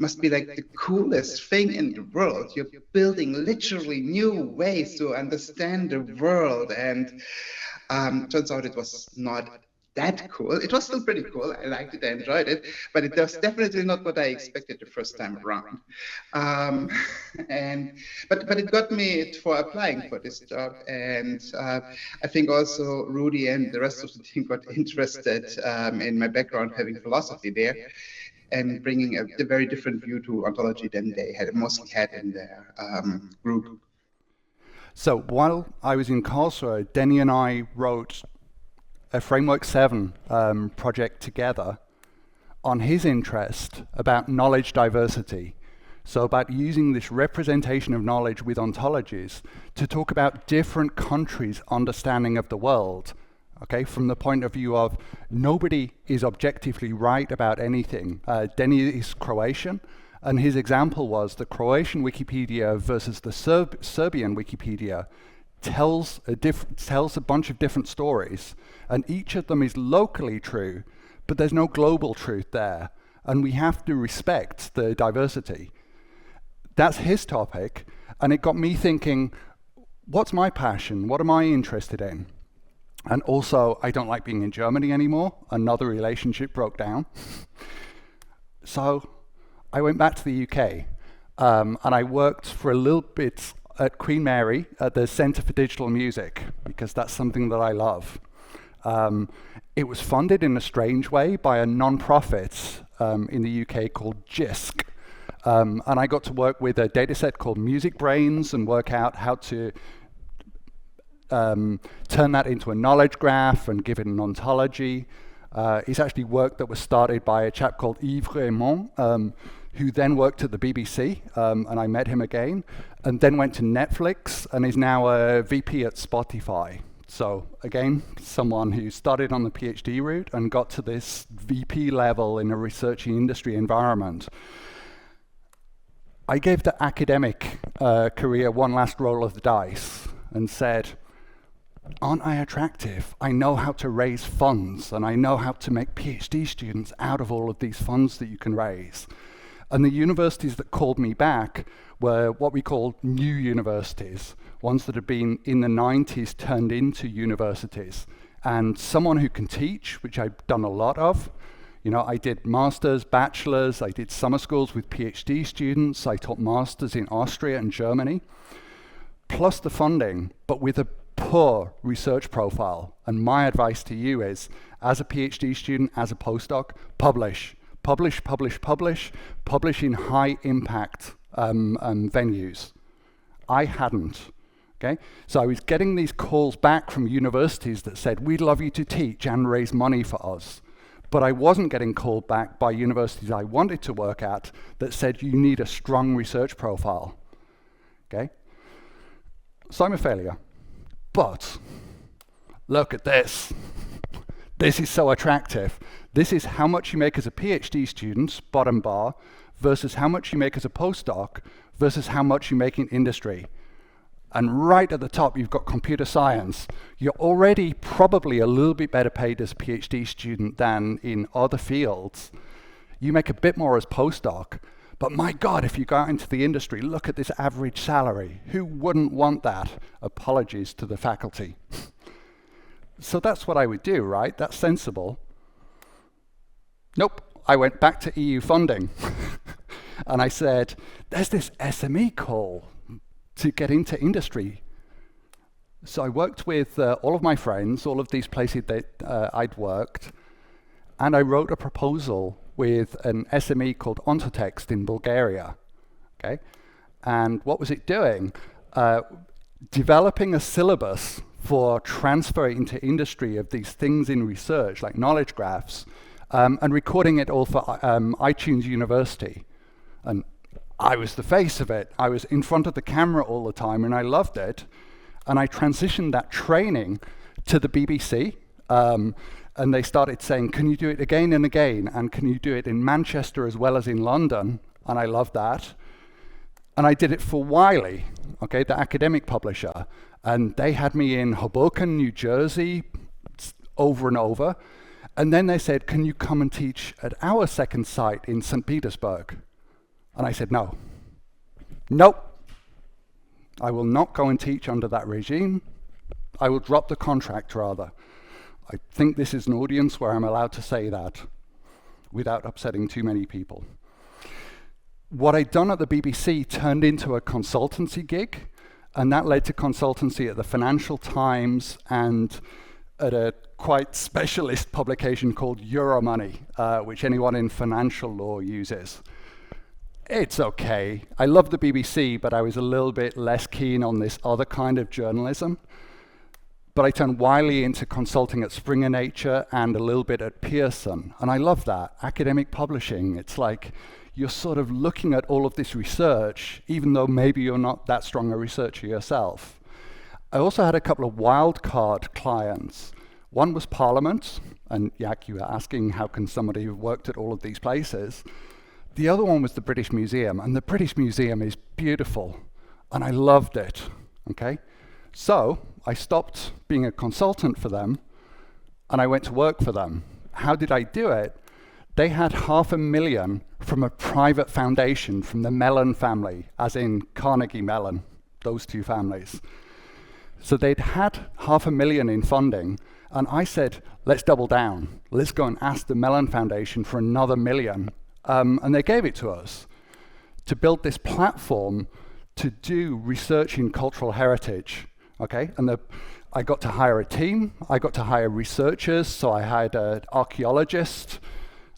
must be like the coolest thing in the world. You're building literally new ways to understand the world. And turns out it was not that cool. It was still pretty cool. I liked it, I enjoyed it, but it was definitely not what I expected the first time around. But it got me for applying for this job. And I think also Rudy and the rest of the team got interested in my background, having philosophy there, and bringing a very different view to ontology than they had mostly had in their group. So while I was in Karlsruhe, Denny and I wrote a Framework 7 project together on his interest about knowledge diversity. So about using this representation of knowledge with ontologies to talk about different countries' understanding of the world. Okay, from the point of view of nobody is objectively right about anything. Denny is Croatian, and his example was the Croatian Wikipedia versus the Serbian Wikipedia tells a bunch of different stories, and each of them is locally true, but there's no global truth there, and we have to respect the diversity. That's his topic, and it got me thinking, what's my passion? What am I interested in? And also, I don't like being in Germany anymore. Another relationship broke down. So I went back to the UK, and I worked for a little bit at Queen Mary at the Centre for Digital Music, because that's something that I love. It was funded in a strange way by a non-profit in the UK called JISC. And I got to work with a dataset called Music Brains and work out how to turn that into a knowledge graph and give it an ontology. It's actually work that was started by a chap called Yves Raymond, who then worked at the BBC, and I met him again, and then went to Netflix and is now a VP at Spotify. So again, someone who started on the PhD route and got to this VP level in a researching industry environment. I gave the academic career one last roll of the dice and said, aren't I attractive? I know how to raise funds, and I know how to make PhD students out of all of these funds that you can raise. And the universities that called me back were what we call new universities, ones that had been in the 90s turned into universities. And someone who can teach, which I've done a lot of. I did masters, bachelors, I did summer schools with PhD students, I taught masters in Austria and Germany, plus the funding, but with a poor research profile. And my advice to you is, as a PhD student, as a postdoc, publish in high impact venues. I hadn't. Okay, so I was getting these calls back from universities that said, we'd love you to teach and raise money for us. But I wasn't getting called back by universities I wanted to work at that said, you need a strong research profile. Okay, so I'm a failure. But look at this. This is so attractive. This is how much you make as a PhD student, bottom bar, versus how much you make as a postdoc, versus how much you make in industry. And right at the top, you've got computer science. You're already probably a little bit better paid as a PhD student than in other fields. You make a bit more as postdoc. But my God, if you go out into the industry, look at this average salary. Who wouldn't want that? Apologies to the faculty. So that's what I would do, right? That's sensible. Nope, I went back to EU funding. And I said, there's this SME call to get into industry. So I worked with all of my friends, all of these places that I'd worked, and I wrote a proposal with an SME called Ontotext in Bulgaria. Okay, and what was it doing? Developing a syllabus for transfer into industry of these things in research, like knowledge graphs, and recording it all for iTunes University. And I was the face of it. I was in front of the camera all the time, and I loved it. And I transitioned that training to the BBC, and they started saying, can you do it again and again? And can you do it in Manchester as well as in London? And I loved that. And I did it for Wiley, okay, the academic publisher. And they had me in Hoboken, New Jersey, over and over. And then they said, can you come and teach at our second site in St. Petersburg? And I said, no. Nope. I will not go and teach under that regime. I will drop the contract, rather. I think this is an audience where I'm allowed to say that without upsetting too many people. What I'd done at the BBC turned into a consultancy gig, and that led to consultancy at the Financial Times and at a quite specialist publication called Euromoney, which anyone in financial law uses. It's okay. I love the BBC, but I was a little bit less keen on this other kind of journalism. But I turned Wiley into consulting at Springer Nature and a little bit at Pearson. And I love that. Academic publishing, it's like you're sort of looking at all of this research, even though maybe you're not that strong a researcher yourself. I also had a couple of wildcard clients. One was Parliament, and Jack, you were asking how can somebody who worked at all of these places. The other one was the British Museum, and the British Museum is beautiful, and I loved it, okay? So I stopped being a consultant for them, and I went to work for them. How did I do it? They had $500,000 from a private foundation from the Mellon family, as in Carnegie Mellon, those two families. So they'd had $500,000 in funding, and I said, let's double down. Let's go and ask the Mellon Foundation for another $1 million. And they gave it to us to build this platform to do research in cultural heritage, okay? And I got to hire a team. I got to hire researchers, so I hired an archaeologist.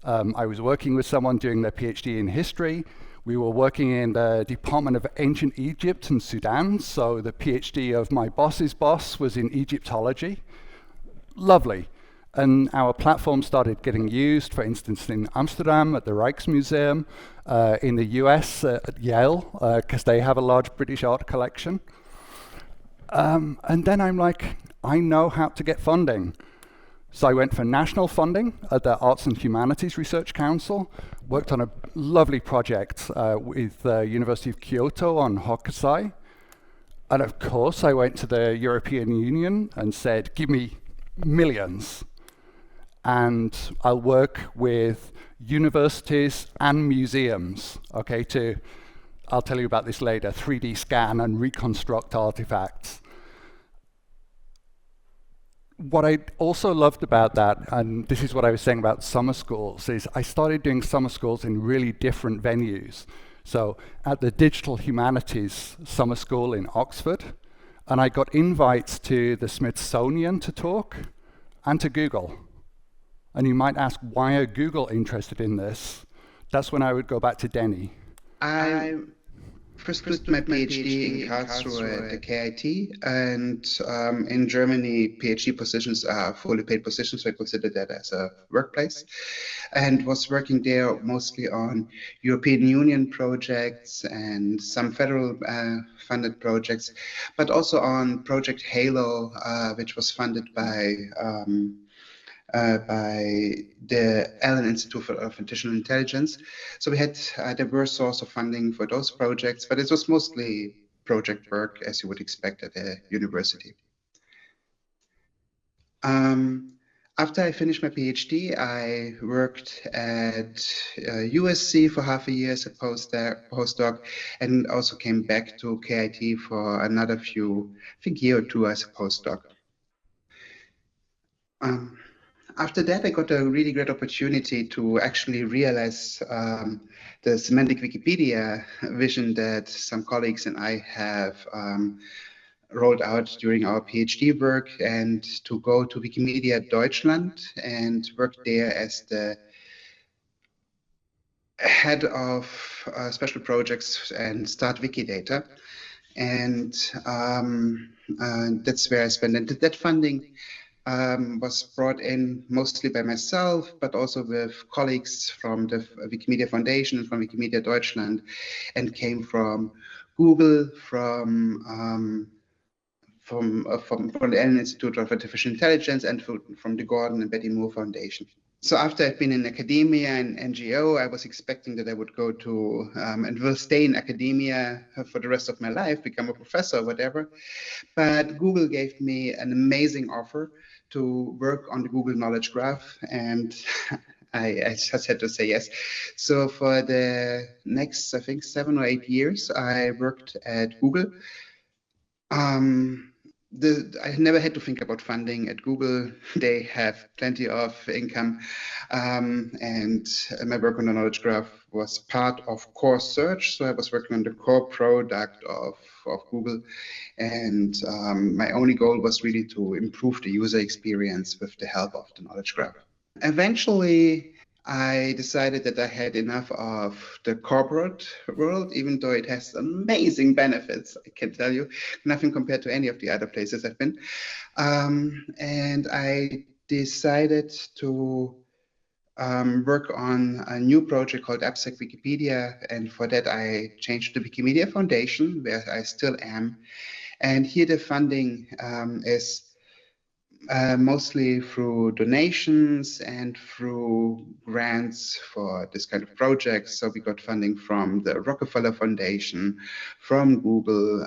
I was working with someone doing their PhD in history. We were working in the Department of Ancient Egypt and Sudan, so the PhD of my boss's boss was in Egyptology. Lovely. And our platform started getting used, for instance, in Amsterdam at the Rijksmuseum, in the US at Yale, because they have a large British art collection. And then I'm like, I know how to get funding. So I went for national funding at the Arts and Humanities Research Council, worked on a lovely project with the University of Kyoto on Hokusai. And of course, I went to the European Union and said, give me millions. And I'll work with universities and museums, okay, I'll tell you about this later, 3D scan and reconstruct artifacts. What I also loved about that, and this is what I was saying about summer schools, is I started doing summer schools in really different venues. So at the Digital Humanities Summer School in Oxford, and I got invites to the Smithsonian to talk, and to Google. And you might ask, why are Google interested in this? That's when I would go back to Denny. I first did my PhD in Karlsruhe at the KIT, and in Germany, PhD positions are fully paid positions, so I consider that as a workplace, and was working there mostly on European Union projects and some federal funded projects, but also on Project Halo, which was funded by the Allen Institute for Artificial Intelligence. So we had a diverse source of funding for those projects, but it was mostly project work, as you would expect at a university. After I finished my PhD, I worked at USC for half a year as a postdoc, and also came back to KIT for another year or two as a postdoc. After that, I got a really great opportunity to actually realize the semantic Wikipedia vision that some colleagues and I have rolled out during our PhD work, and to go to Wikimedia Deutschland and work there as the head of special projects and start Wikidata. And that's where I spent. And that funding was brought in mostly by myself, but also with colleagues from the Wikimedia Foundation, from Wikimedia Deutschland, and came from Google, from the Allen Institute of Artificial Intelligence, and from the Gordon and Betty Moore Foundation. So after I've been in academia and NGO, I was expecting that I would go to and will stay in academia for the rest of my life, become a professor or whatever. But Google gave me an amazing offer to work on the Google Knowledge Graph, and I just had to say yes. So for the next, I think, 7 or 8 years, I worked at Google. I never had to think about funding at Google. They have plenty of income, and my work on the knowledge graph was part of core search. So I was working on the core product of Google, and my only goal was really to improve the user experience with the help of the knowledge graph. Eventually, I decided that I had enough of the corporate world, even though it has amazing benefits, I can tell you, nothing compared to any of the other places I've been. And I decided to work on a new project called Abstract Wikipedia. And for that, I changed to the Wikimedia Foundation, where I still am. And here the funding is mostly through donations and through grants for this kind of projects. So we got funding from the Rockefeller Foundation, from Google,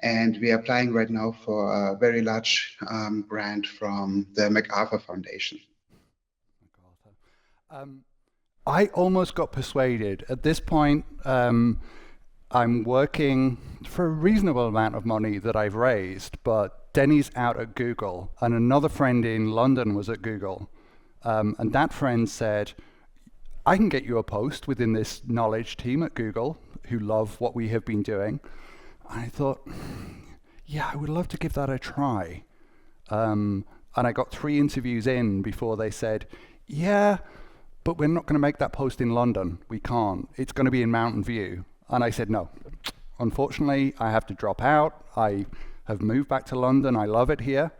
and we are applying right now for a very large grant from the MacArthur Foundation. I almost got persuaded. At this point, I'm working for a reasonable amount of money that I've raised, but Denny's out at Google, and another friend in London was at Google. And that friend said, I can get you a post within this knowledge team at Google who love what we have been doing. And I thought, yeah, I would love to give that a try. And I got 3 interviews in before they said, yeah, but we're not going to make that post in London. We can't. It's going to be in Mountain View. And I said, no, unfortunately, I have to drop out. I have moved back to London. I love it here.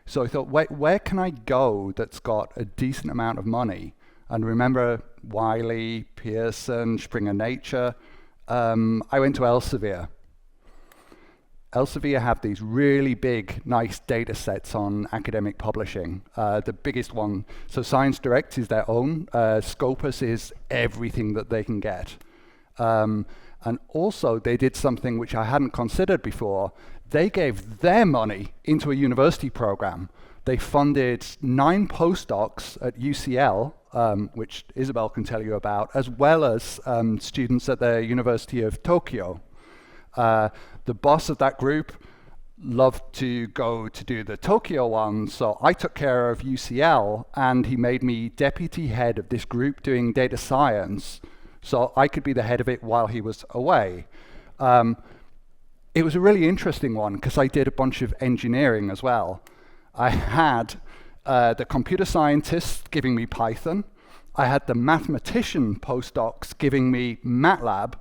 So I thought, wait, where can I go that's got a decent amount of money? And remember Wiley, Pearson, Springer Nature. I went to Elsevier. Elsevier have these really big, nice data sets on academic publishing. The biggest one, so Science Direct is their own. Scopus is everything that they can get. And also they did something which I hadn't considered before. They gave their money into a university program. They funded 9 postdocs at UCL, which Isabel can tell you about, as well as students at the University of Tokyo. The boss of that group loved to go to do the Tokyo one, so I took care of UCL, and he made me deputy head of this group doing data science, so I could be the head of it while he was away. It was a really interesting one because I did a bunch of engineering as well. I had the computer scientists giving me Python, I had the mathematician postdocs giving me MATLAB,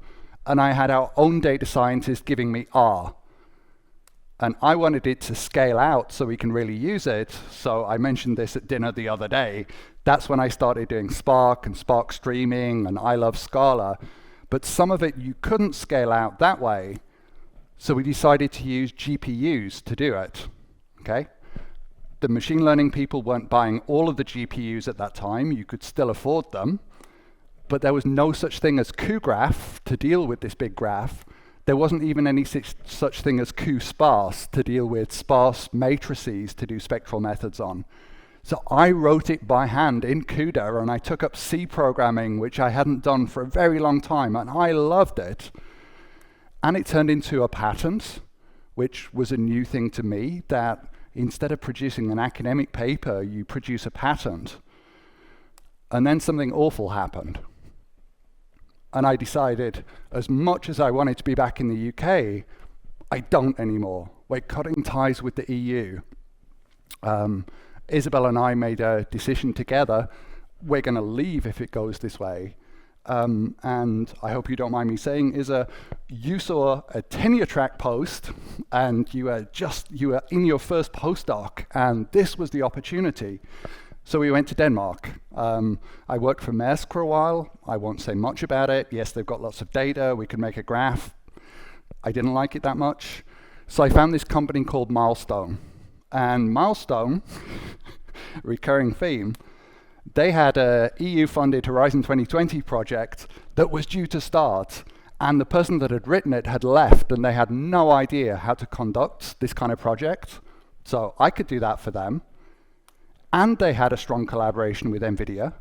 and I had our own data scientist giving me R. And I wanted it to scale out so we can really use it. So I mentioned this at dinner the other day. That's when I started doing Spark and Spark streaming, and I love Scala. But some of it you couldn't scale out that way. So we decided to use GPUs to do it, okay? The machine learning people weren't buying all of the GPUs at that time. You could still afford them. But there was no such thing as cuGraph to deal with this big graph. There wasn't even any such thing as cuSparse to deal with sparse matrices to do spectral methods on. So I wrote it by hand in CUDA, and I took up C programming, which I hadn't done for a very long time, and I loved it. And it turned into a patent, which was a new thing to me, that instead of producing an academic paper, you produce a patent. And then something awful happened. And I decided, as much as I wanted to be back in the UK, I don't anymore. We're cutting ties with the EU. Isabel and I made a decision together, we're going to leave if it goes this way. and I hope you don't mind me saying, is you saw a tenure track post, and you were in your first postdoc, and this was the opportunity. So we went to Denmark. I worked for Maersk for a while. I won't say much about it. Yes, they've got lots of data. We could make a graph. I didn't like it that much. So I found this company called Milestone. And Milestone, recurring theme, they had a EU-funded Horizon 2020 project that was due to start, and the person that had written it had left, and they had no idea how to conduct this kind of project. So I could do that for them. And they had a strong collaboration with NVIDIA,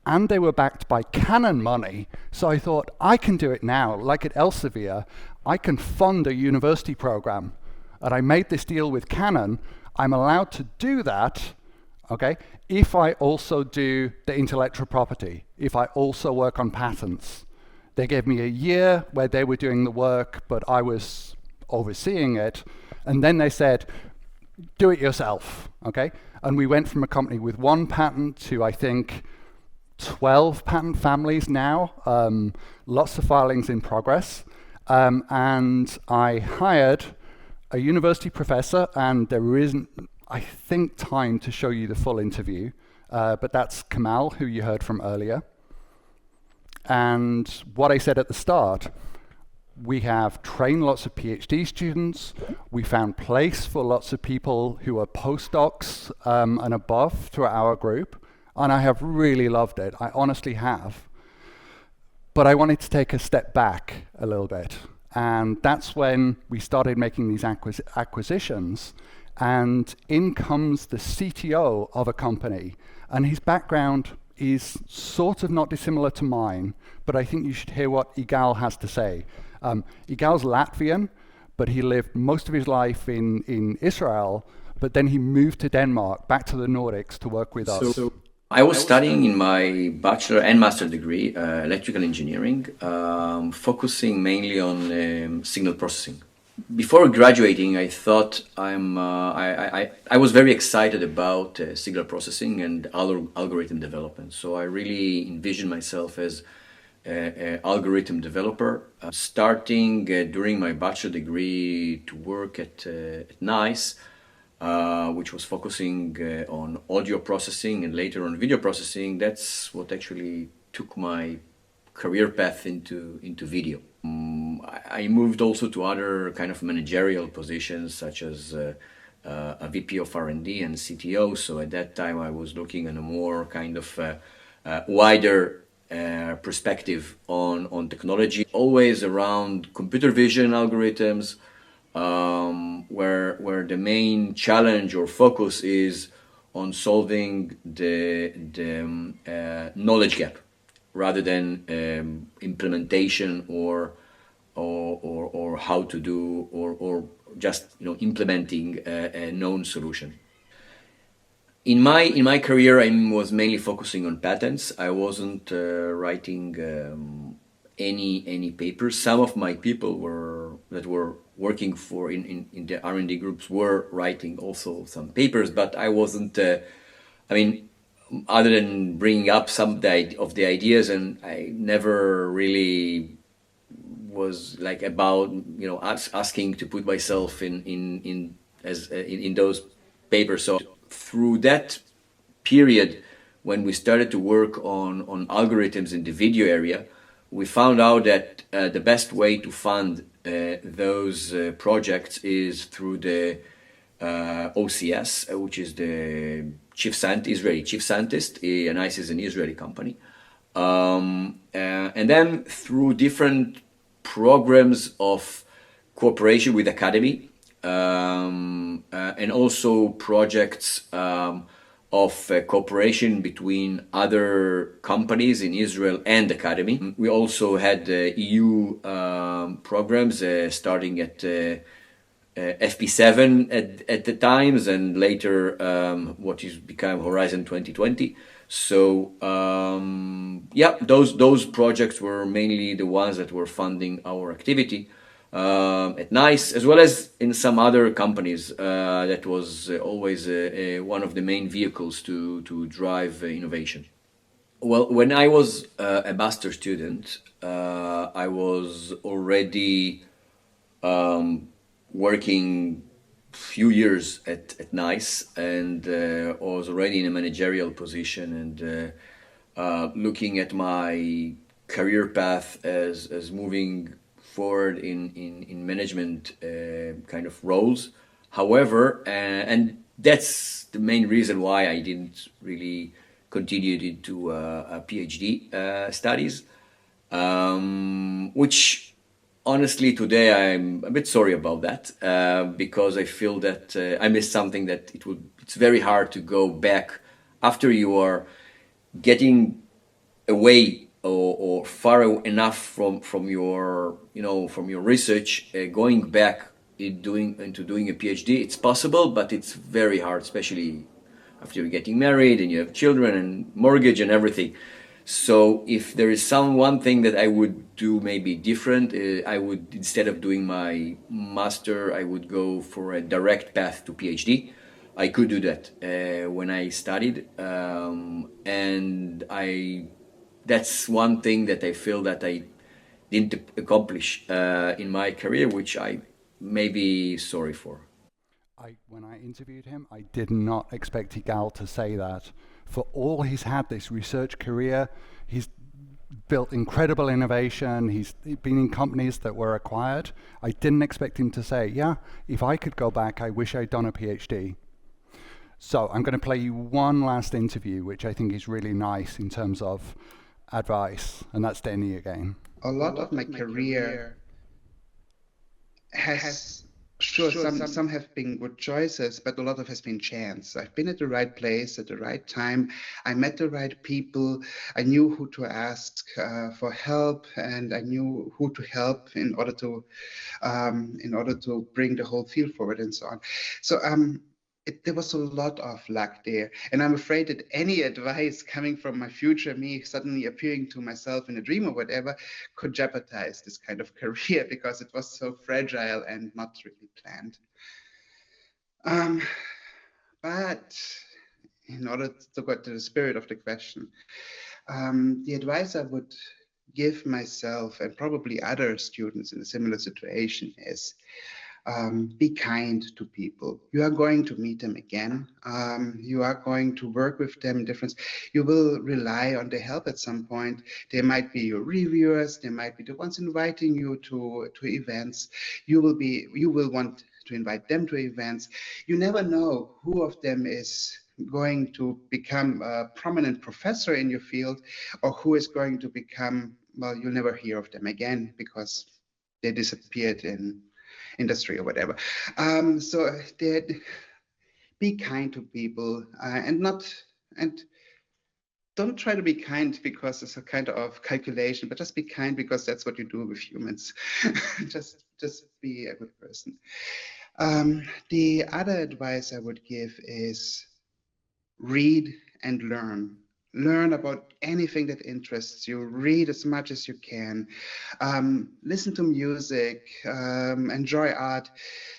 and they were backed by Canon money. So I thought, I can do it now. Like at Elsevier, I can fund a university program. And I made this deal with Canon. I'm allowed to do that, okay, if I also do the intellectual property, if I also work on patents. They gave me a year where they were doing the work, but I was overseeing it. And then they said, do it yourself, okay? And we went from a company with 1 patent to, I think, 12 patent families now, lots of filings in progress. And I hired a university professor, and there isn't, I think, time to show you the full interview, but that's Kamal, who you heard from earlier. And what I said at the start, we have trained lots of PhD students. We found place for lots of people who are postdocs and above through our group. And I have really loved it. I honestly have. But I wanted to take a step back a little bit. And that's when we started making these acquisitions. And in comes the CTO of a company. And his background is sort of not dissimilar to mine, but I think you should hear what Igal has to say. Igal's Latvian, but he lived most of his life in Israel, but then he moved to Denmark, back to the Nordics to work with us. I was studying in my bachelor and master degree, electrical engineering, focusing mainly on signal processing. Before graduating, I thought I was very excited about signal processing and algorithm development. So I really envisioned myself as an algorithm developer, starting during my bachelor degree to work at NICE, which was focusing on audio processing and later on video processing. That's what actually took my career path into video. I moved also to other kind of managerial positions, such as a VP of R&D and CTO. So at that time, I was looking at a more kind of wider perspective on technology, always around computer vision algorithms, where the main challenge or focus is on solving the knowledge gap, rather than implementation or how to do or just implementing a known solution. In my career, I was mainly focusing on patents. I wasn't writing any papers. Some of my people that were working for in the R&D groups were writing also some papers, but I wasn't. Other than bringing up some of the ideas, and I never really was like about asking to put myself in those papers. So through that period, when we started to work on algorithms in the video area, we found out that the best way to fund those projects is through the OCS, which is the Israeli chief scientist, and NICE is an Israeli company. And then through different programs of cooperation with academy, and also projects of cooperation between other companies in Israel and academy. We also had EU programs starting at FP7 at the times, and later what is become Horizon 2020. So those projects were mainly the ones that were funding our activity at NICE, as well as in some other companies. That was always one of the main vehicles to drive innovation. Well, when I was a master student, I was already working few years at NICE, and was already in a managerial position, and looking at my career path as moving forward in management kind of roles. However, and that's the main reason why I didn't really continue into a PhD studies, which honestly today I'm a bit sorry about that, because I feel that I missed something that it's very hard to go back after you are getting away or far enough from your from your research, going back into doing a PhD. It's possible, but it's very hard, especially after you're getting married and you have children and mortgage and everything. So if there is one thing that I would do maybe different, I would, instead of doing my master, I would go for a direct path to PhD. I could do that when I studied, and that's one thing that I feel that I didn't accomplish in my career, which I may be sorry for. When I interviewed him, I did not expect Igal to say that. For all he's had this research career, he's built incredible innovation, he's been in companies that were acquired. I didn't expect him to say, yeah, if I could go back, I wish I'd done a PhD. So I'm going to play you one last interview, which I think is really nice in terms of advice, and that's Denny again. A lot of my career has, sure, some have been good choices, but a lot of has been chance. I've been at the right place at the right time. I met the right people. I knew who to ask for help, and I knew who to help in order to bring the whole field forward and so on. So there was a lot of luck there, and I'm afraid that any advice coming from my future me suddenly appearing to myself in a dream or whatever could jeopardize this kind of career, because it was so fragile and not really planned. But in order to go to the spirit of the question, the advice I would give myself and probably other students in a similar situation is, be kind to people. You are going to meet them again. You are going to work with them in different. You will rely on their help at some point. They might be your reviewers. They might be the ones inviting you to events. You will want to invite them to events. You never know who of them is going to become a prominent professor in your field, or who is going to become, well, you'll never hear of them again because they disappeared in industry or whatever. So be kind to people, and don't try to be kind because it's a kind of calculation, but just be kind because that's what you do with humans. just be a good person. The other advice I would give is read and learn. Learn about anything that interests you. Read as much as you can. Listen to music. Enjoy art.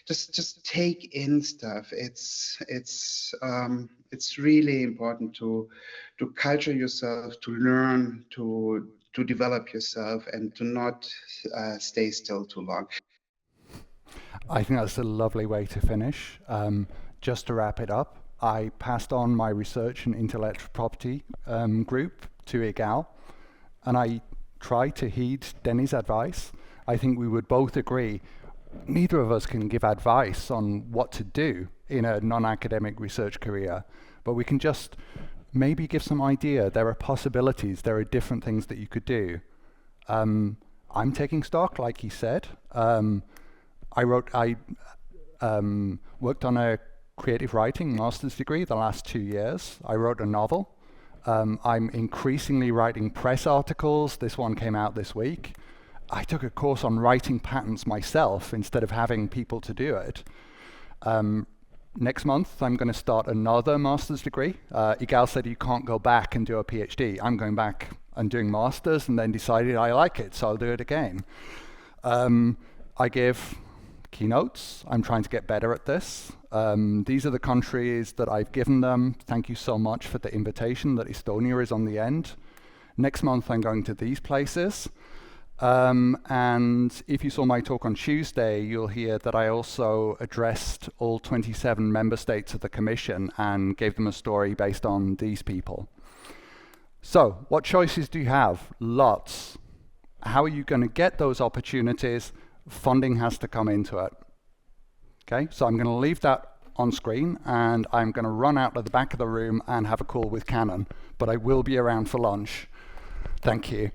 Just take in stuff. It's really important to culture yourself, to learn, to develop yourself, and to not stay still too long. I think that's a lovely way to finish. Just to wrap it up, I passed on my research and intellectual property group to Igal, and I tried to heed Denny's advice. I think we would both agree neither of us can give advice on what to do in a non-academic research career, but we can just maybe give some idea. There are possibilities, there are different things that you could do. I'm taking stock, like he said. I worked on a creative writing master's degree the last 2 years. I wrote a novel. I'm increasingly writing press articles. This one came out this week. I took a course on writing patents myself instead of having people to do it. Next month, I'm going to start another master's degree. Igal said you can't go back and do a PhD. I'm going back and doing masters, and then decided I like it, so I'll do it again. I give keynotes. I'm trying to get better at this. These are the countries that I've given them. Thank you so much for the invitation that Estonia is on the end. Next month I'm going to these places. And if you saw my talk on Tuesday, you'll hear that I also addressed all 27 member states of the Commission and gave them a story based on these people. So, what choices do you have? Lots. How are you going to get those opportunities? Funding has to come into it. Okay, so I'm going to leave that on screen and I'm going to run out of the back of the room and have a call with Canon, but I will be around for lunch. Thank you.